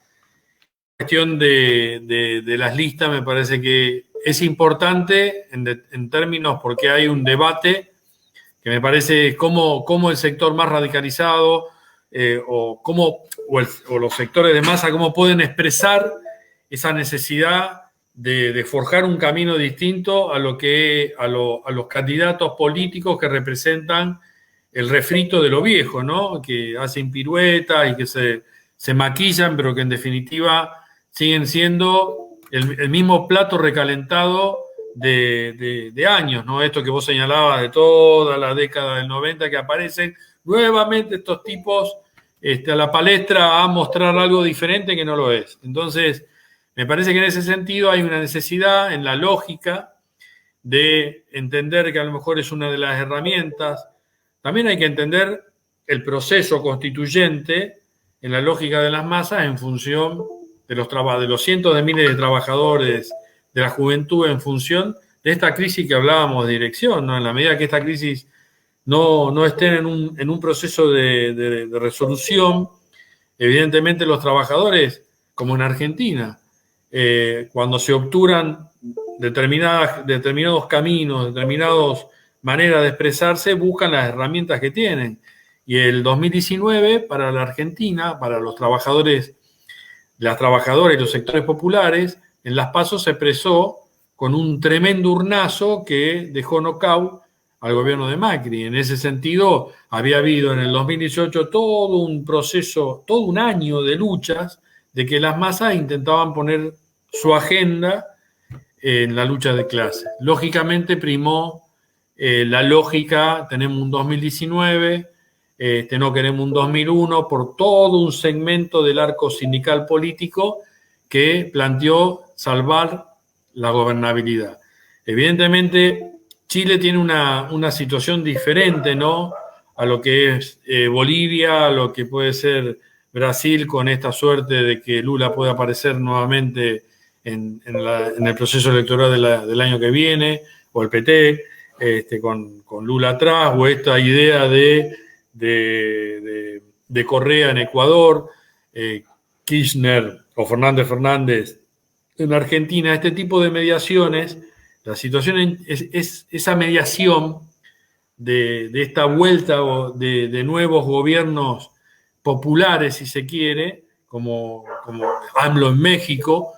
cuestión de las listas me parece que es importante en términos porque hay un debate que me parece cómo el sector más radicalizado o los sectores de masa, cómo pueden expresar esa necesidad de forjar un camino distinto a los candidatos políticos que representan el refrito de lo viejo, ¿no? Que hacen piruetas y que se maquillan, pero que en definitiva siguen siendo el mismo plato recalentado de años, ¿no? Esto que vos señalabas de toda la década del 90, que aparecen nuevamente estos tipos a la palestra a mostrar algo diferente que no lo es. Entonces, me parece que en ese sentido hay una necesidad en la lógica de entender que a lo mejor es una de las herramientas. También hay que entender el proceso constituyente en la lógica de las masas en función de los cientos de miles de trabajadores de la juventud, en función de esta crisis que hablábamos de dirección, ¿no? En la medida que esta crisis no estén en un proceso de resolución, evidentemente los trabajadores, como en Argentina, cuando se obturan determinados caminos, determinadas maneras de expresarse, buscan las herramientas que tienen. Y el 2019, para la Argentina, para los trabajadores, las trabajadoras y los sectores populares, en las PASO se expresó con un tremendo urnazo que dejó knockout al gobierno de Macri. En ese sentido, había habido en el 2018 todo un proceso, todo un año de luchas, de que las masas intentaban poner su agenda en la lucha de clases. Lógicamente primó la lógica, tenemos un 2019, no queremos un 2001, por todo un segmento del arco sindical político que planteó salvar la gobernabilidad. Evidentemente, Chile tiene una situación diferente, ¿no?, a lo que es Bolivia, a lo que puede ser Brasil, con esta suerte de que Lula puede aparecer nuevamente en el proceso electoral del año que viene, o el PT, con Lula atrás, o esta idea de Correa en Ecuador, Kirchner o Fernández en Argentina. Este tipo de mediaciones, la situación es esa mediación de esta vuelta de nuevos gobiernos populares, si se quiere, como AMLO en México,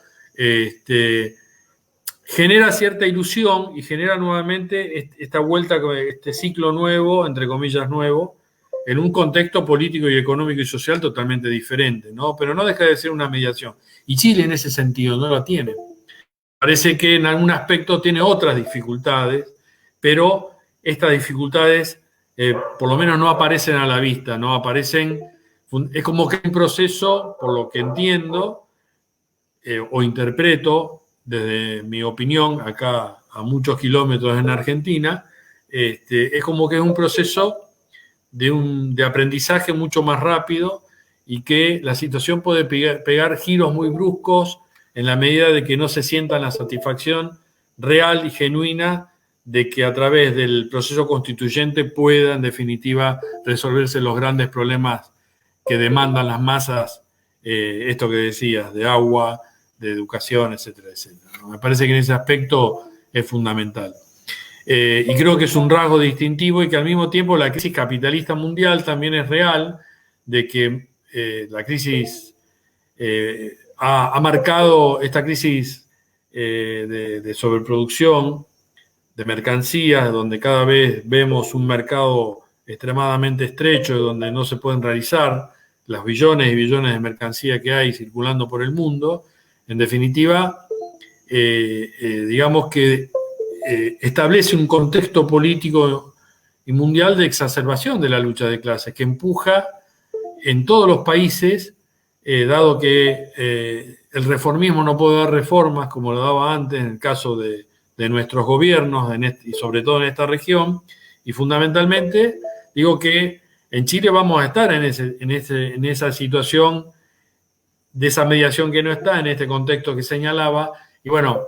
genera cierta ilusión y genera nuevamente esta vuelta, este ciclo nuevo, entre comillas nuevo, en un contexto político y económico y social totalmente diferente, ¿no? Pero no deja de ser una mediación. Y Chile en ese sentido no la tiene. Parece que en algún aspecto tiene otras dificultades, pero estas dificultades por lo menos no aparecen a la vista, no aparecen, es como que hay un proceso, por lo que entiendo o interpreto desde mi opinión, acá a muchos kilómetros en Argentina, es como que es un proceso de aprendizaje mucho más rápido y que la situación puede pegar giros muy bruscos en la medida de que no se sienta la satisfacción real y genuina de que a través del proceso constituyente pueda, en definitiva, resolverse los grandes problemas que demandan las masas, esto que decías, de agua, de educación, etcétera, etcétera. Me parece que en ese aspecto es fundamental. Y creo que es un rasgo distintivo y que al mismo tiempo la crisis capitalista mundial también es real, de que la crisis ha marcado esta crisis de sobreproducción de mercancías, donde cada vez vemos un mercado extremadamente estrecho, donde no se pueden realizar los billones y billones de mercancía que hay circulando por el mundo. En definitiva, digamos que establece un contexto político y mundial de exacerbación de la lucha de clases, que empuja en todos los países, dado que el reformismo no puede dar reformas como lo daba antes en el caso de nuestros gobiernos y sobre todo en esta región, y fundamentalmente digo que en Chile vamos a estar en esa situación de esa mediación que no está, en este contexto que señalaba, y bueno,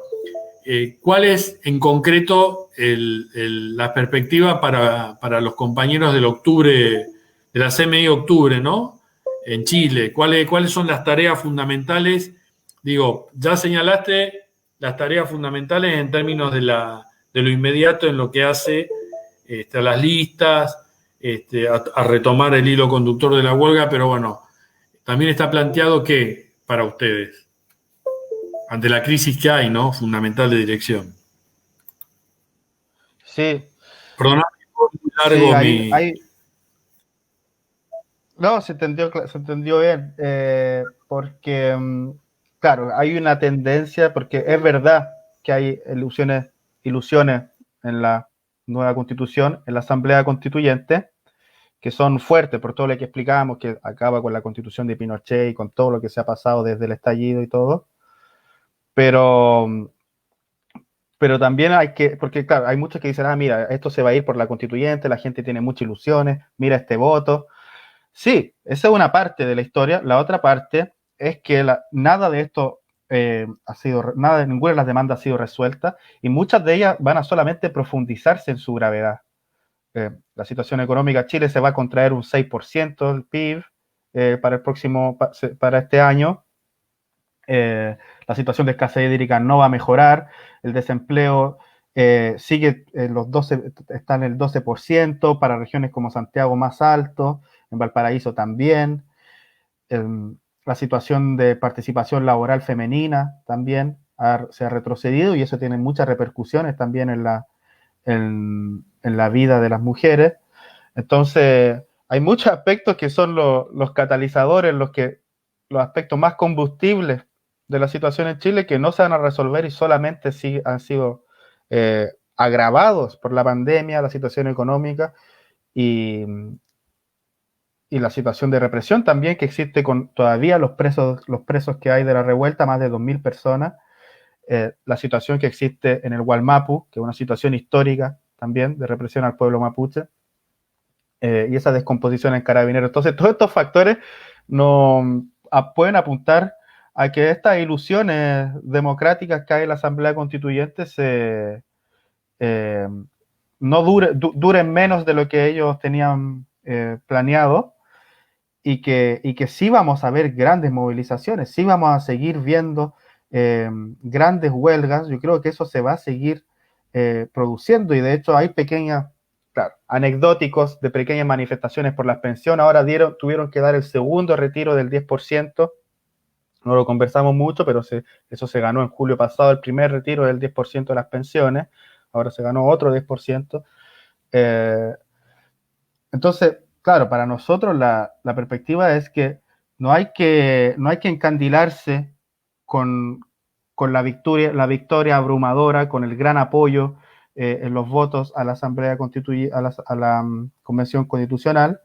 ¿cuál es en concreto la perspectiva para los compañeros del octubre, de la CMI Octubre, ¿no?, en Chile? ¿Cuáles son las tareas fundamentales? Digo, ya señalaste las tareas fundamentales en términos de lo inmediato en lo que hace a las listas, a retomar el hilo conductor de la huelga, pero bueno, también está planteado que para ustedes, ante la crisis que hay, ¿no?, fundamental de dirección. Sí. Perdóname, muy largo sí, No, se entendió bien, porque, claro, hay una tendencia, porque es verdad que hay ilusiones en la nueva constitución, en la asamblea constituyente, que son fuertes por todo lo que explicamos, que acaba con la constitución de Pinochet y con todo lo que se ha pasado desde el estallido y todo, pero también porque claro, hay muchos que dicen, mira, esto se va a ir por la constituyente, la gente tiene muchas ilusiones, mira este voto. Sí, esa es una parte de la historia. La otra parte es que nada de esto ninguna de las demandas ha sido resuelta y muchas de ellas van a solamente profundizarse en su gravedad. La situación económica de Chile se va a contraer un 6% del PIB para este año. La situación de escasez hídrica no va a mejorar, el desempleo sigue está en el 12%, para regiones como Santiago más alto, en Valparaíso también. La situación de participación laboral femenina también se ha retrocedido y eso tiene muchas repercusiones también en en la vida de las mujeres. Entonces, hay muchos aspectos que son los catalizadores, los aspectos más combustibles de la situación en Chile que no se van a resolver y solamente han sido agravados por la pandemia, la situación económica y la situación de represión también que existe con todavía los presos que hay de la revuelta, más de 2.000 personas, la situación que existe en el Gualmapu, que es una situación histórica también de represión al pueblo mapuche, y esa descomposición en Carabineros. Entonces, todos estos factores pueden apuntar a que estas ilusiones democráticas que hay en la Asamblea Constituyente no duren menos de lo que ellos tenían planeado, y que sí vamos a ver grandes movilizaciones, sí vamos a seguir viendo grandes huelgas. Yo creo que eso se va a seguir produciendo, y de hecho hay pequeñas, claro, anecdóticos de pequeñas manifestaciones por las pensiones. Ahora tuvieron que dar el segundo retiro del 10%, no lo conversamos mucho, pero eso se ganó en julio pasado, el primer retiro del 10% de las pensiones, ahora se ganó otro 10%. Entonces, claro, para nosotros la perspectiva es que no hay que encandilarse con la victoria abrumadora, con el gran apoyo en los votos a la Asamblea a la Convención Constitucional,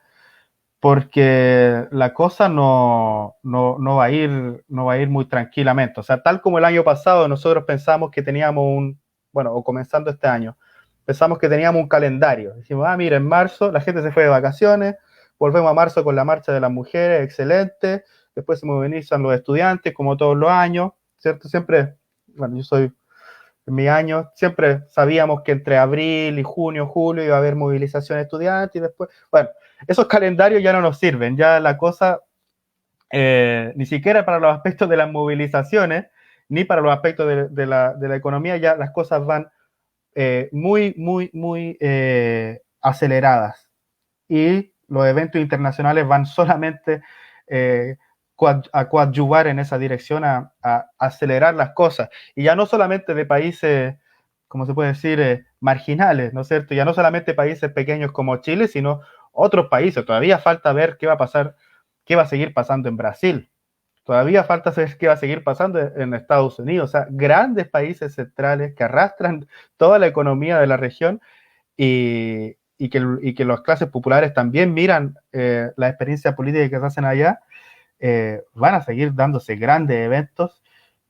porque la cosa no va a ir muy tranquilamente. O sea, tal como el año pasado nosotros pensamos que teníamos o comenzando este año, pensamos que teníamos un calendario. Decimos, mira, en marzo la gente se fue de vacaciones, volvemos a marzo con la marcha de las mujeres, excelente, después se movilizan los estudiantes, como todos los años, ¿cierto? Siempre, bueno, yo soy en mi año, siempre sabíamos que entre abril y junio, julio iba a haber movilización estudiantil, y después, bueno, esos calendarios ya no nos sirven, ya la cosa, ni siquiera para los aspectos de las movilizaciones, ni para los aspectos de la economía, ya las cosas van muy aceleradas, y los eventos internacionales van solamente a coadyuvar en esa dirección, a acelerar las cosas, y ya no solamente de países, como se puede decir, marginales, ¿no es cierto? Ya no solamente países pequeños como Chile, sino otros países. Todavía falta ver qué va a pasar, qué va a seguir pasando en Brasil. Todavía falta saber qué va a seguir pasando en Estados Unidos. O sea, grandes países centrales que arrastran toda la economía de la región, y que las clases populares también miran la experiencia política que se hacen allá. Van a seguir dándose grandes eventos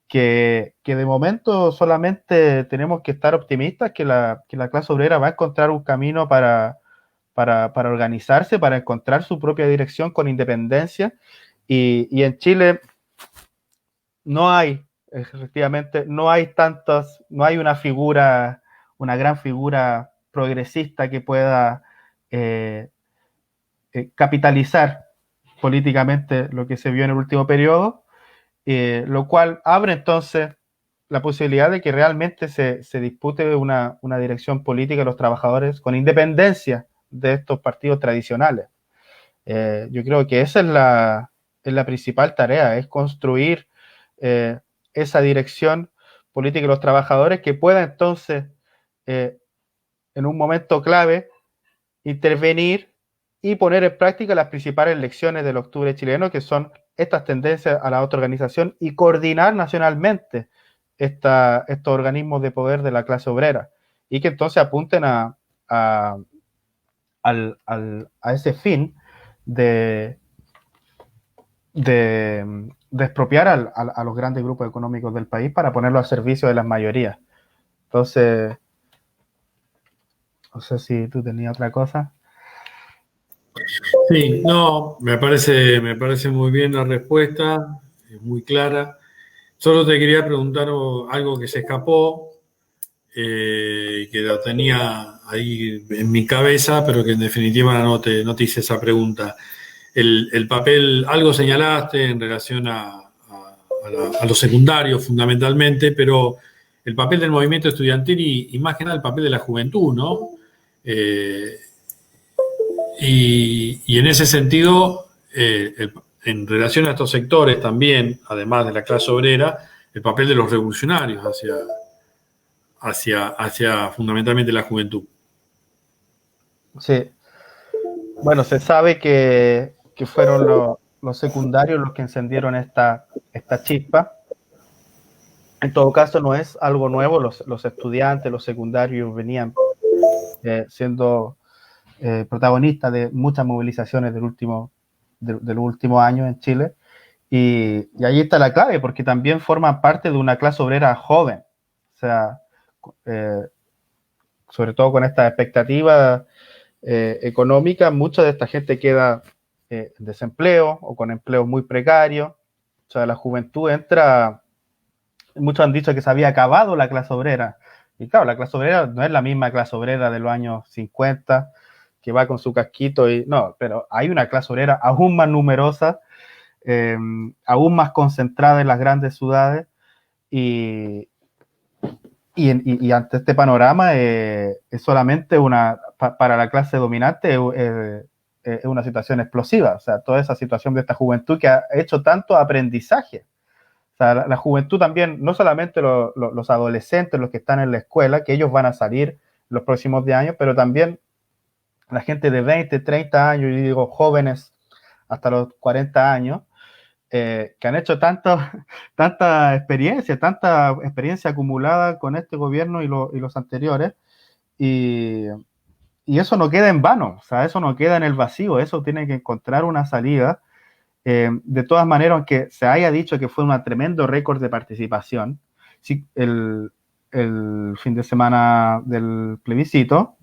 que de momento solamente tenemos que estar optimistas que la clase obrera va a encontrar un camino para organizarse, para encontrar su propia dirección con independencia. Y en Chile efectivamente, no hay una gran figura progresista que pueda capitalizar políticamente lo que se vio en el último periodo, lo cual abre entonces la posibilidad de que realmente se dispute una dirección política de los trabajadores con independencia de estos partidos tradicionales. Yo creo que esa es la principal tarea, es construir esa dirección política de los trabajadores que pueda entonces, en un momento clave, intervenir y poner en práctica las principales lecciones del octubre chileno, que son estas tendencias a la autoorganización, y coordinar nacionalmente estos organismos de poder de la clase obrera, y que entonces apunten a ese fin de expropiar a los grandes grupos económicos del país para ponerlo al servicio de las mayorías. Entonces, no sé si tú tenías otra cosa. Sí, no, me parece muy bien la respuesta, es muy clara. Solo te quería preguntar algo que se escapó, que lo tenía ahí en mi cabeza, pero que en definitiva no te hice esa pregunta. El papel, algo señalaste en relación a lo secundario fundamentalmente, pero el papel del movimiento estudiantil y más que nada el papel de la juventud, ¿no? Y en ese sentido, en relación a estos sectores también, además de la clase obrera, el papel de los revolucionarios hacia fundamentalmente la juventud. Sí. Bueno, se sabe que fueron los secundarios los que encendieron esta chispa. En todo caso, no es algo nuevo. Los estudiantes, los secundarios venían siendo protagonistas de muchas movilizaciones del último año en Chile. Y ahí está la clave, porque también forman parte de una clase obrera joven. O sea, sobre todo con esta expectativa económica, mucha de esta gente queda en desempleo o con empleos muy precarios. O sea, la juventud entra, muchos han dicho que se había acabado la clase obrera. Y claro, la clase obrera no es la misma clase obrera de los años 50, que va con su casquito y no, pero hay una clase obrera aún más numerosa, aún más concentrada en las grandes ciudades y ante este panorama es solamente para la clase dominante es una situación explosiva. O sea, toda esa situación de esta juventud que ha hecho tanto aprendizaje. O sea, la juventud también, no solamente los adolescentes, los que están en la escuela, que ellos van a salir los próximos 10 años, pero también la gente de 20, 30 años, y digo jóvenes hasta los 40 años, que han hecho tanta experiencia acumulada con este gobierno y los anteriores, y eso no queda en vano, o sea, eso no queda en el vacío, eso tiene que encontrar una salida. De todas maneras, aunque se haya dicho que fue un tremendo récord de participación, sí, el fin de semana del plebiscito,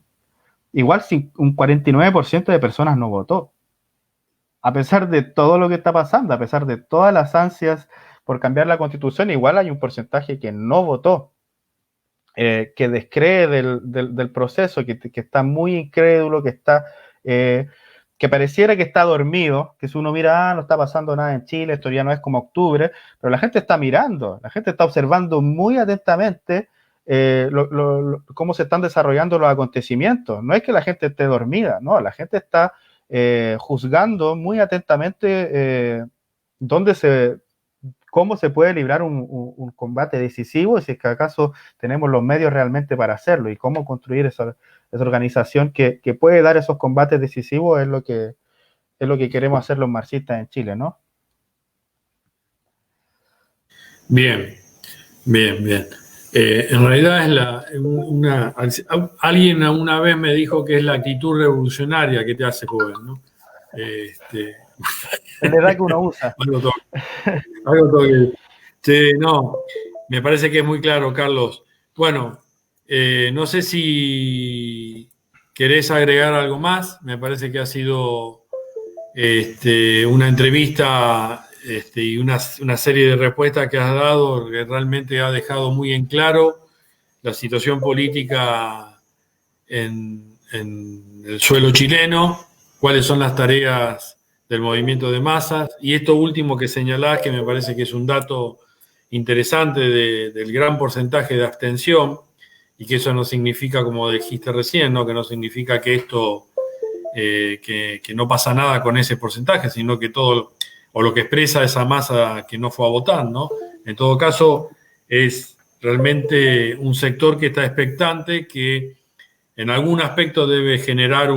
igual un 49% de personas no votó. A pesar de todo lo que está pasando, a pesar de todas las ansias por cambiar la Constitución, igual hay un porcentaje que no votó, que descree del proceso, que está muy incrédulo, que pareciera que está dormido, que si uno mira, no está pasando nada en Chile, esto ya no es como octubre, pero la gente está mirando, la gente está observando muy atentamente cómo se están desarrollando los acontecimientos. No es que la gente esté dormida, no, la gente está juzgando muy atentamente cómo se puede librar un combate decisivo, y si es que acaso tenemos los medios realmente para hacerlo, y cómo construir esa organización que puede dar esos combates decisivos es lo que queremos hacer los marxistas en Chile, ¿no? Bien. En realidad alguien una vez me dijo que es la actitud revolucionaria que te hace joven, ¿no? Es la edad que uno usa. Algo toque. Sí, no, me parece que es muy claro, Carlos. Bueno, no sé si querés agregar algo más. Me parece que ha sido una entrevista y una serie de respuestas que has dado que realmente ha dejado muy en claro la situación política en el suelo chileno, cuáles son las tareas del movimiento de masas, y esto último que señalás, que me parece que es un dato interesante del gran porcentaje de abstención, y que eso no significa, como dijiste recién, ¿no? Que no significa que esto que no pasa nada con ese porcentaje, sino que todo, o lo que expresa esa masa que no fue a votar, ¿no? En todo caso, es realmente un sector que está expectante, que en algún aspecto debe generar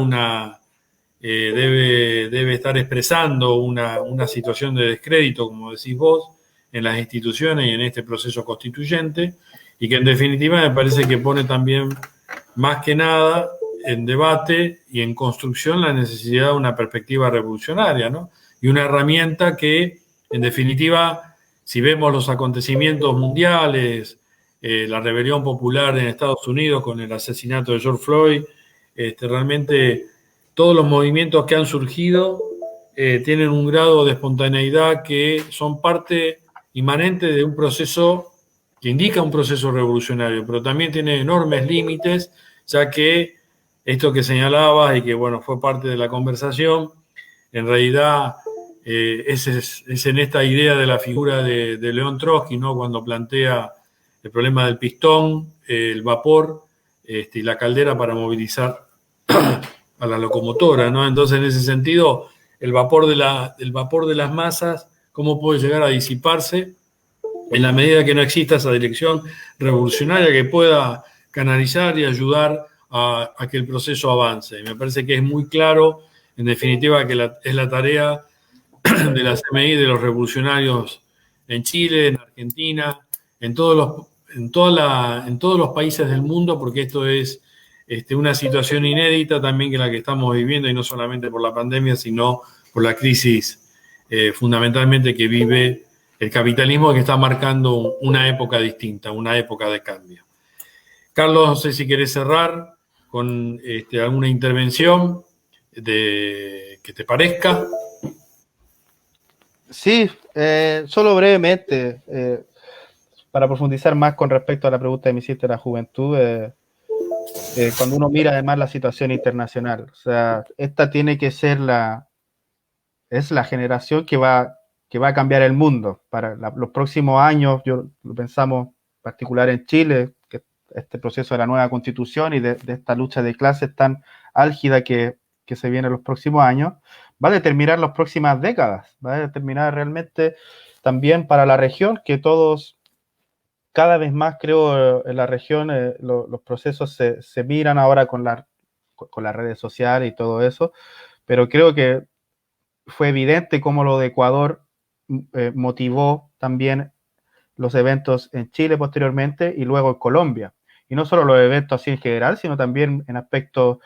debe estar expresando una situación de descrédito, como decís vos, en las instituciones y en este proceso constituyente, y que en definitiva me parece que pone también, más que nada, en debate y en construcción la necesidad de una perspectiva revolucionaria, ¿no? Y una herramienta que, en definitiva, si vemos los acontecimientos mundiales, la rebelión popular en Estados Unidos con el asesinato de George Floyd, realmente todos los movimientos que han surgido tienen un grado de espontaneidad que son parte inmanente de un proceso que indica un proceso revolucionario, pero también tiene enormes límites, ya que esto que señalabas y que, bueno, fue parte de la conversación, en realidad es en esta idea de la figura de León Trotsky, ¿no? Cuando plantea el problema del pistón, el vapor y la caldera para movilizar a la locomotora, ¿no? Entonces, en ese sentido, el vapor de las masas, ¿cómo puede llegar a disiparse en la medida que no exista esa dirección revolucionaria que pueda canalizar y ayudar a que el proceso avance. Me parece que es muy claro, en definitiva, que es la tarea de la CMI, de los revolucionarios en Chile, en Argentina, en todos los países del mundo, porque esto es una situación inédita también que la que estamos viviendo, y no solamente por la pandemia, sino por la crisis fundamentalmente que vive el capitalismo, que está marcando una época distinta, una época de cambio. Carlos, no sé si querés cerrar con alguna intervención que te parezca. Sí, solo brevemente, para profundizar más con respecto a la pregunta que me hiciste de la juventud, cuando uno mira además la situación internacional, o sea, esta tiene que ser es la generación que va a cambiar el mundo para los próximos años. Yo lo pensamos en particular en Chile, que este proceso de la nueva constitución y de esta lucha de clases tan álgida que se viene en los próximos años, va a determinar las próximas décadas, va a determinar realmente también para la región, que todos, cada vez más creo, en la región los procesos se miran ahora con las redes sociales y todo eso, pero creo que fue evidente cómo lo de Ecuador motivó también los eventos en Chile posteriormente y luego en Colombia. Y no solo los eventos así en general, sino también en aspectos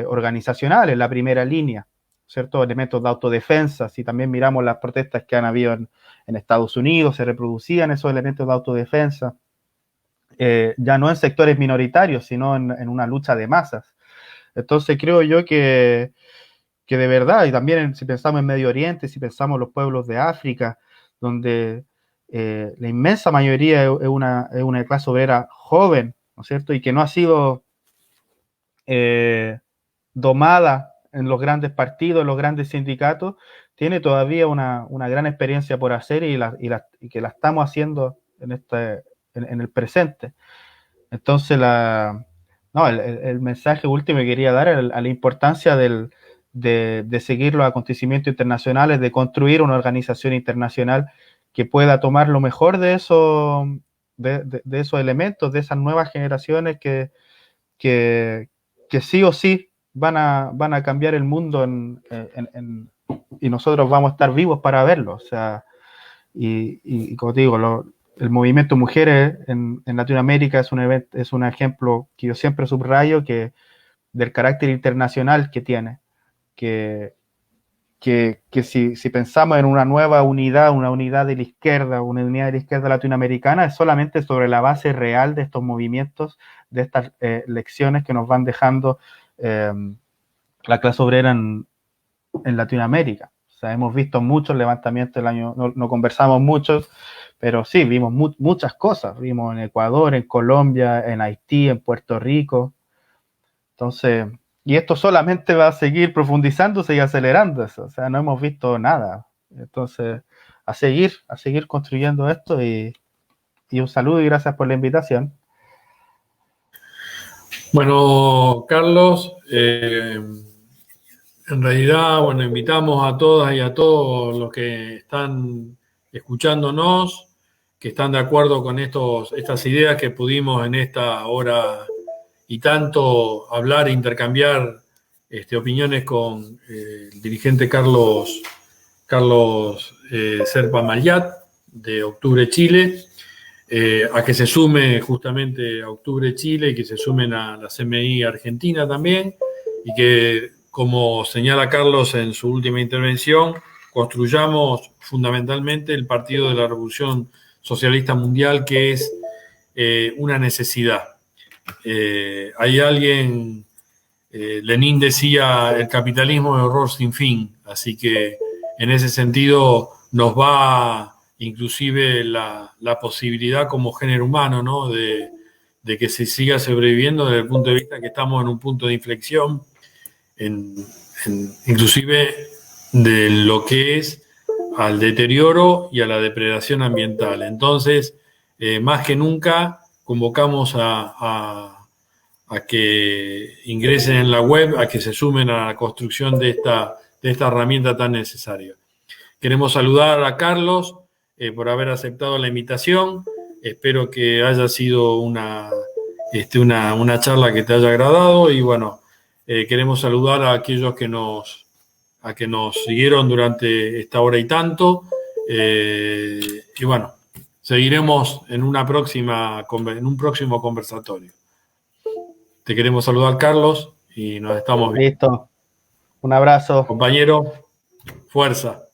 organizacionales, la primera línea, ¿cierto? Elementos de autodefensa. Si también miramos las protestas que han habido en Estados Unidos, se reproducían esos elementos de autodefensa, ya no en sectores minoritarios, sino en una lucha de masas. Entonces creo yo que de verdad, y también si pensamos en Medio Oriente, si pensamos en los pueblos de África, donde la inmensa mayoría es una clase obrera joven, ¿no es cierto? Y que no ha sido domada en los grandes partidos, en los grandes sindicatos, tiene todavía una gran experiencia por hacer y que la estamos haciendo en el presente. Entonces, el mensaje último que quería dar a la importancia de seguir los acontecimientos internacionales, de construir una organización internacional que pueda tomar lo mejor de esos elementos, de esas nuevas generaciones que sí o sí van a cambiar el mundo y nosotros vamos a estar vivos para verlo. O sea, y como te digo, el movimiento Mujeres en Latinoamérica es un ejemplo que yo siempre subrayo del carácter internacional que tiene, que si pensamos en una nueva unidad, una unidad de la izquierda latinoamericana, es solamente sobre la base real de estos movimientos, de estas lecciones que nos van dejando la clase obrera en Latinoamérica. O sea, hemos visto muchos levantamientos no conversamos muchos, pero sí, vimos muchas cosas. Vimos en Ecuador, en Colombia, en Haití, en Puerto Rico. Entonces, y esto solamente va a seguir profundizándose y acelerándose. O sea, no hemos visto nada. Entonces, a seguir construyendo esto y un saludo y gracias por la invitación. Bueno, Carlos, en realidad, bueno, invitamos a todas y a todos los que están escuchándonos, que están de acuerdo con estas ideas que pudimos en esta hora y tanto hablar e intercambiar opiniones con el dirigente Carlos Serpa Mayat de Octubre Chile, a que se sume justamente a Octubre Chile y que se sumen a la CMI Argentina también, y que, como señala Carlos en su última intervención, construyamos fundamentalmente el Partido de la Revolución Socialista Mundial, que es una necesidad. Hay alguien, Lenin decía, el capitalismo es horror sin fin, así que en ese sentido nos va inclusive la posibilidad como género humano, ¿no? de que se siga sobreviviendo desde el punto de vista que estamos en un punto de inflexión, inclusive de lo que es al deterioro y a la depredación ambiental. Entonces, más que nunca, convocamos a que ingresen en la web, a que se sumen a la construcción de esta herramienta tan necesaria. Queremos saludar a Carlos por haber aceptado la invitación. Espero que haya sido una una charla que te haya agradado y bueno, queremos saludar a aquellos que nos siguieron durante esta hora y tanto. Y bueno, seguiremos en un próximo conversatorio. Te queremos saludar, Carlos, y nos estamos viendo. Listo. Un abrazo. Compañero, fuerza.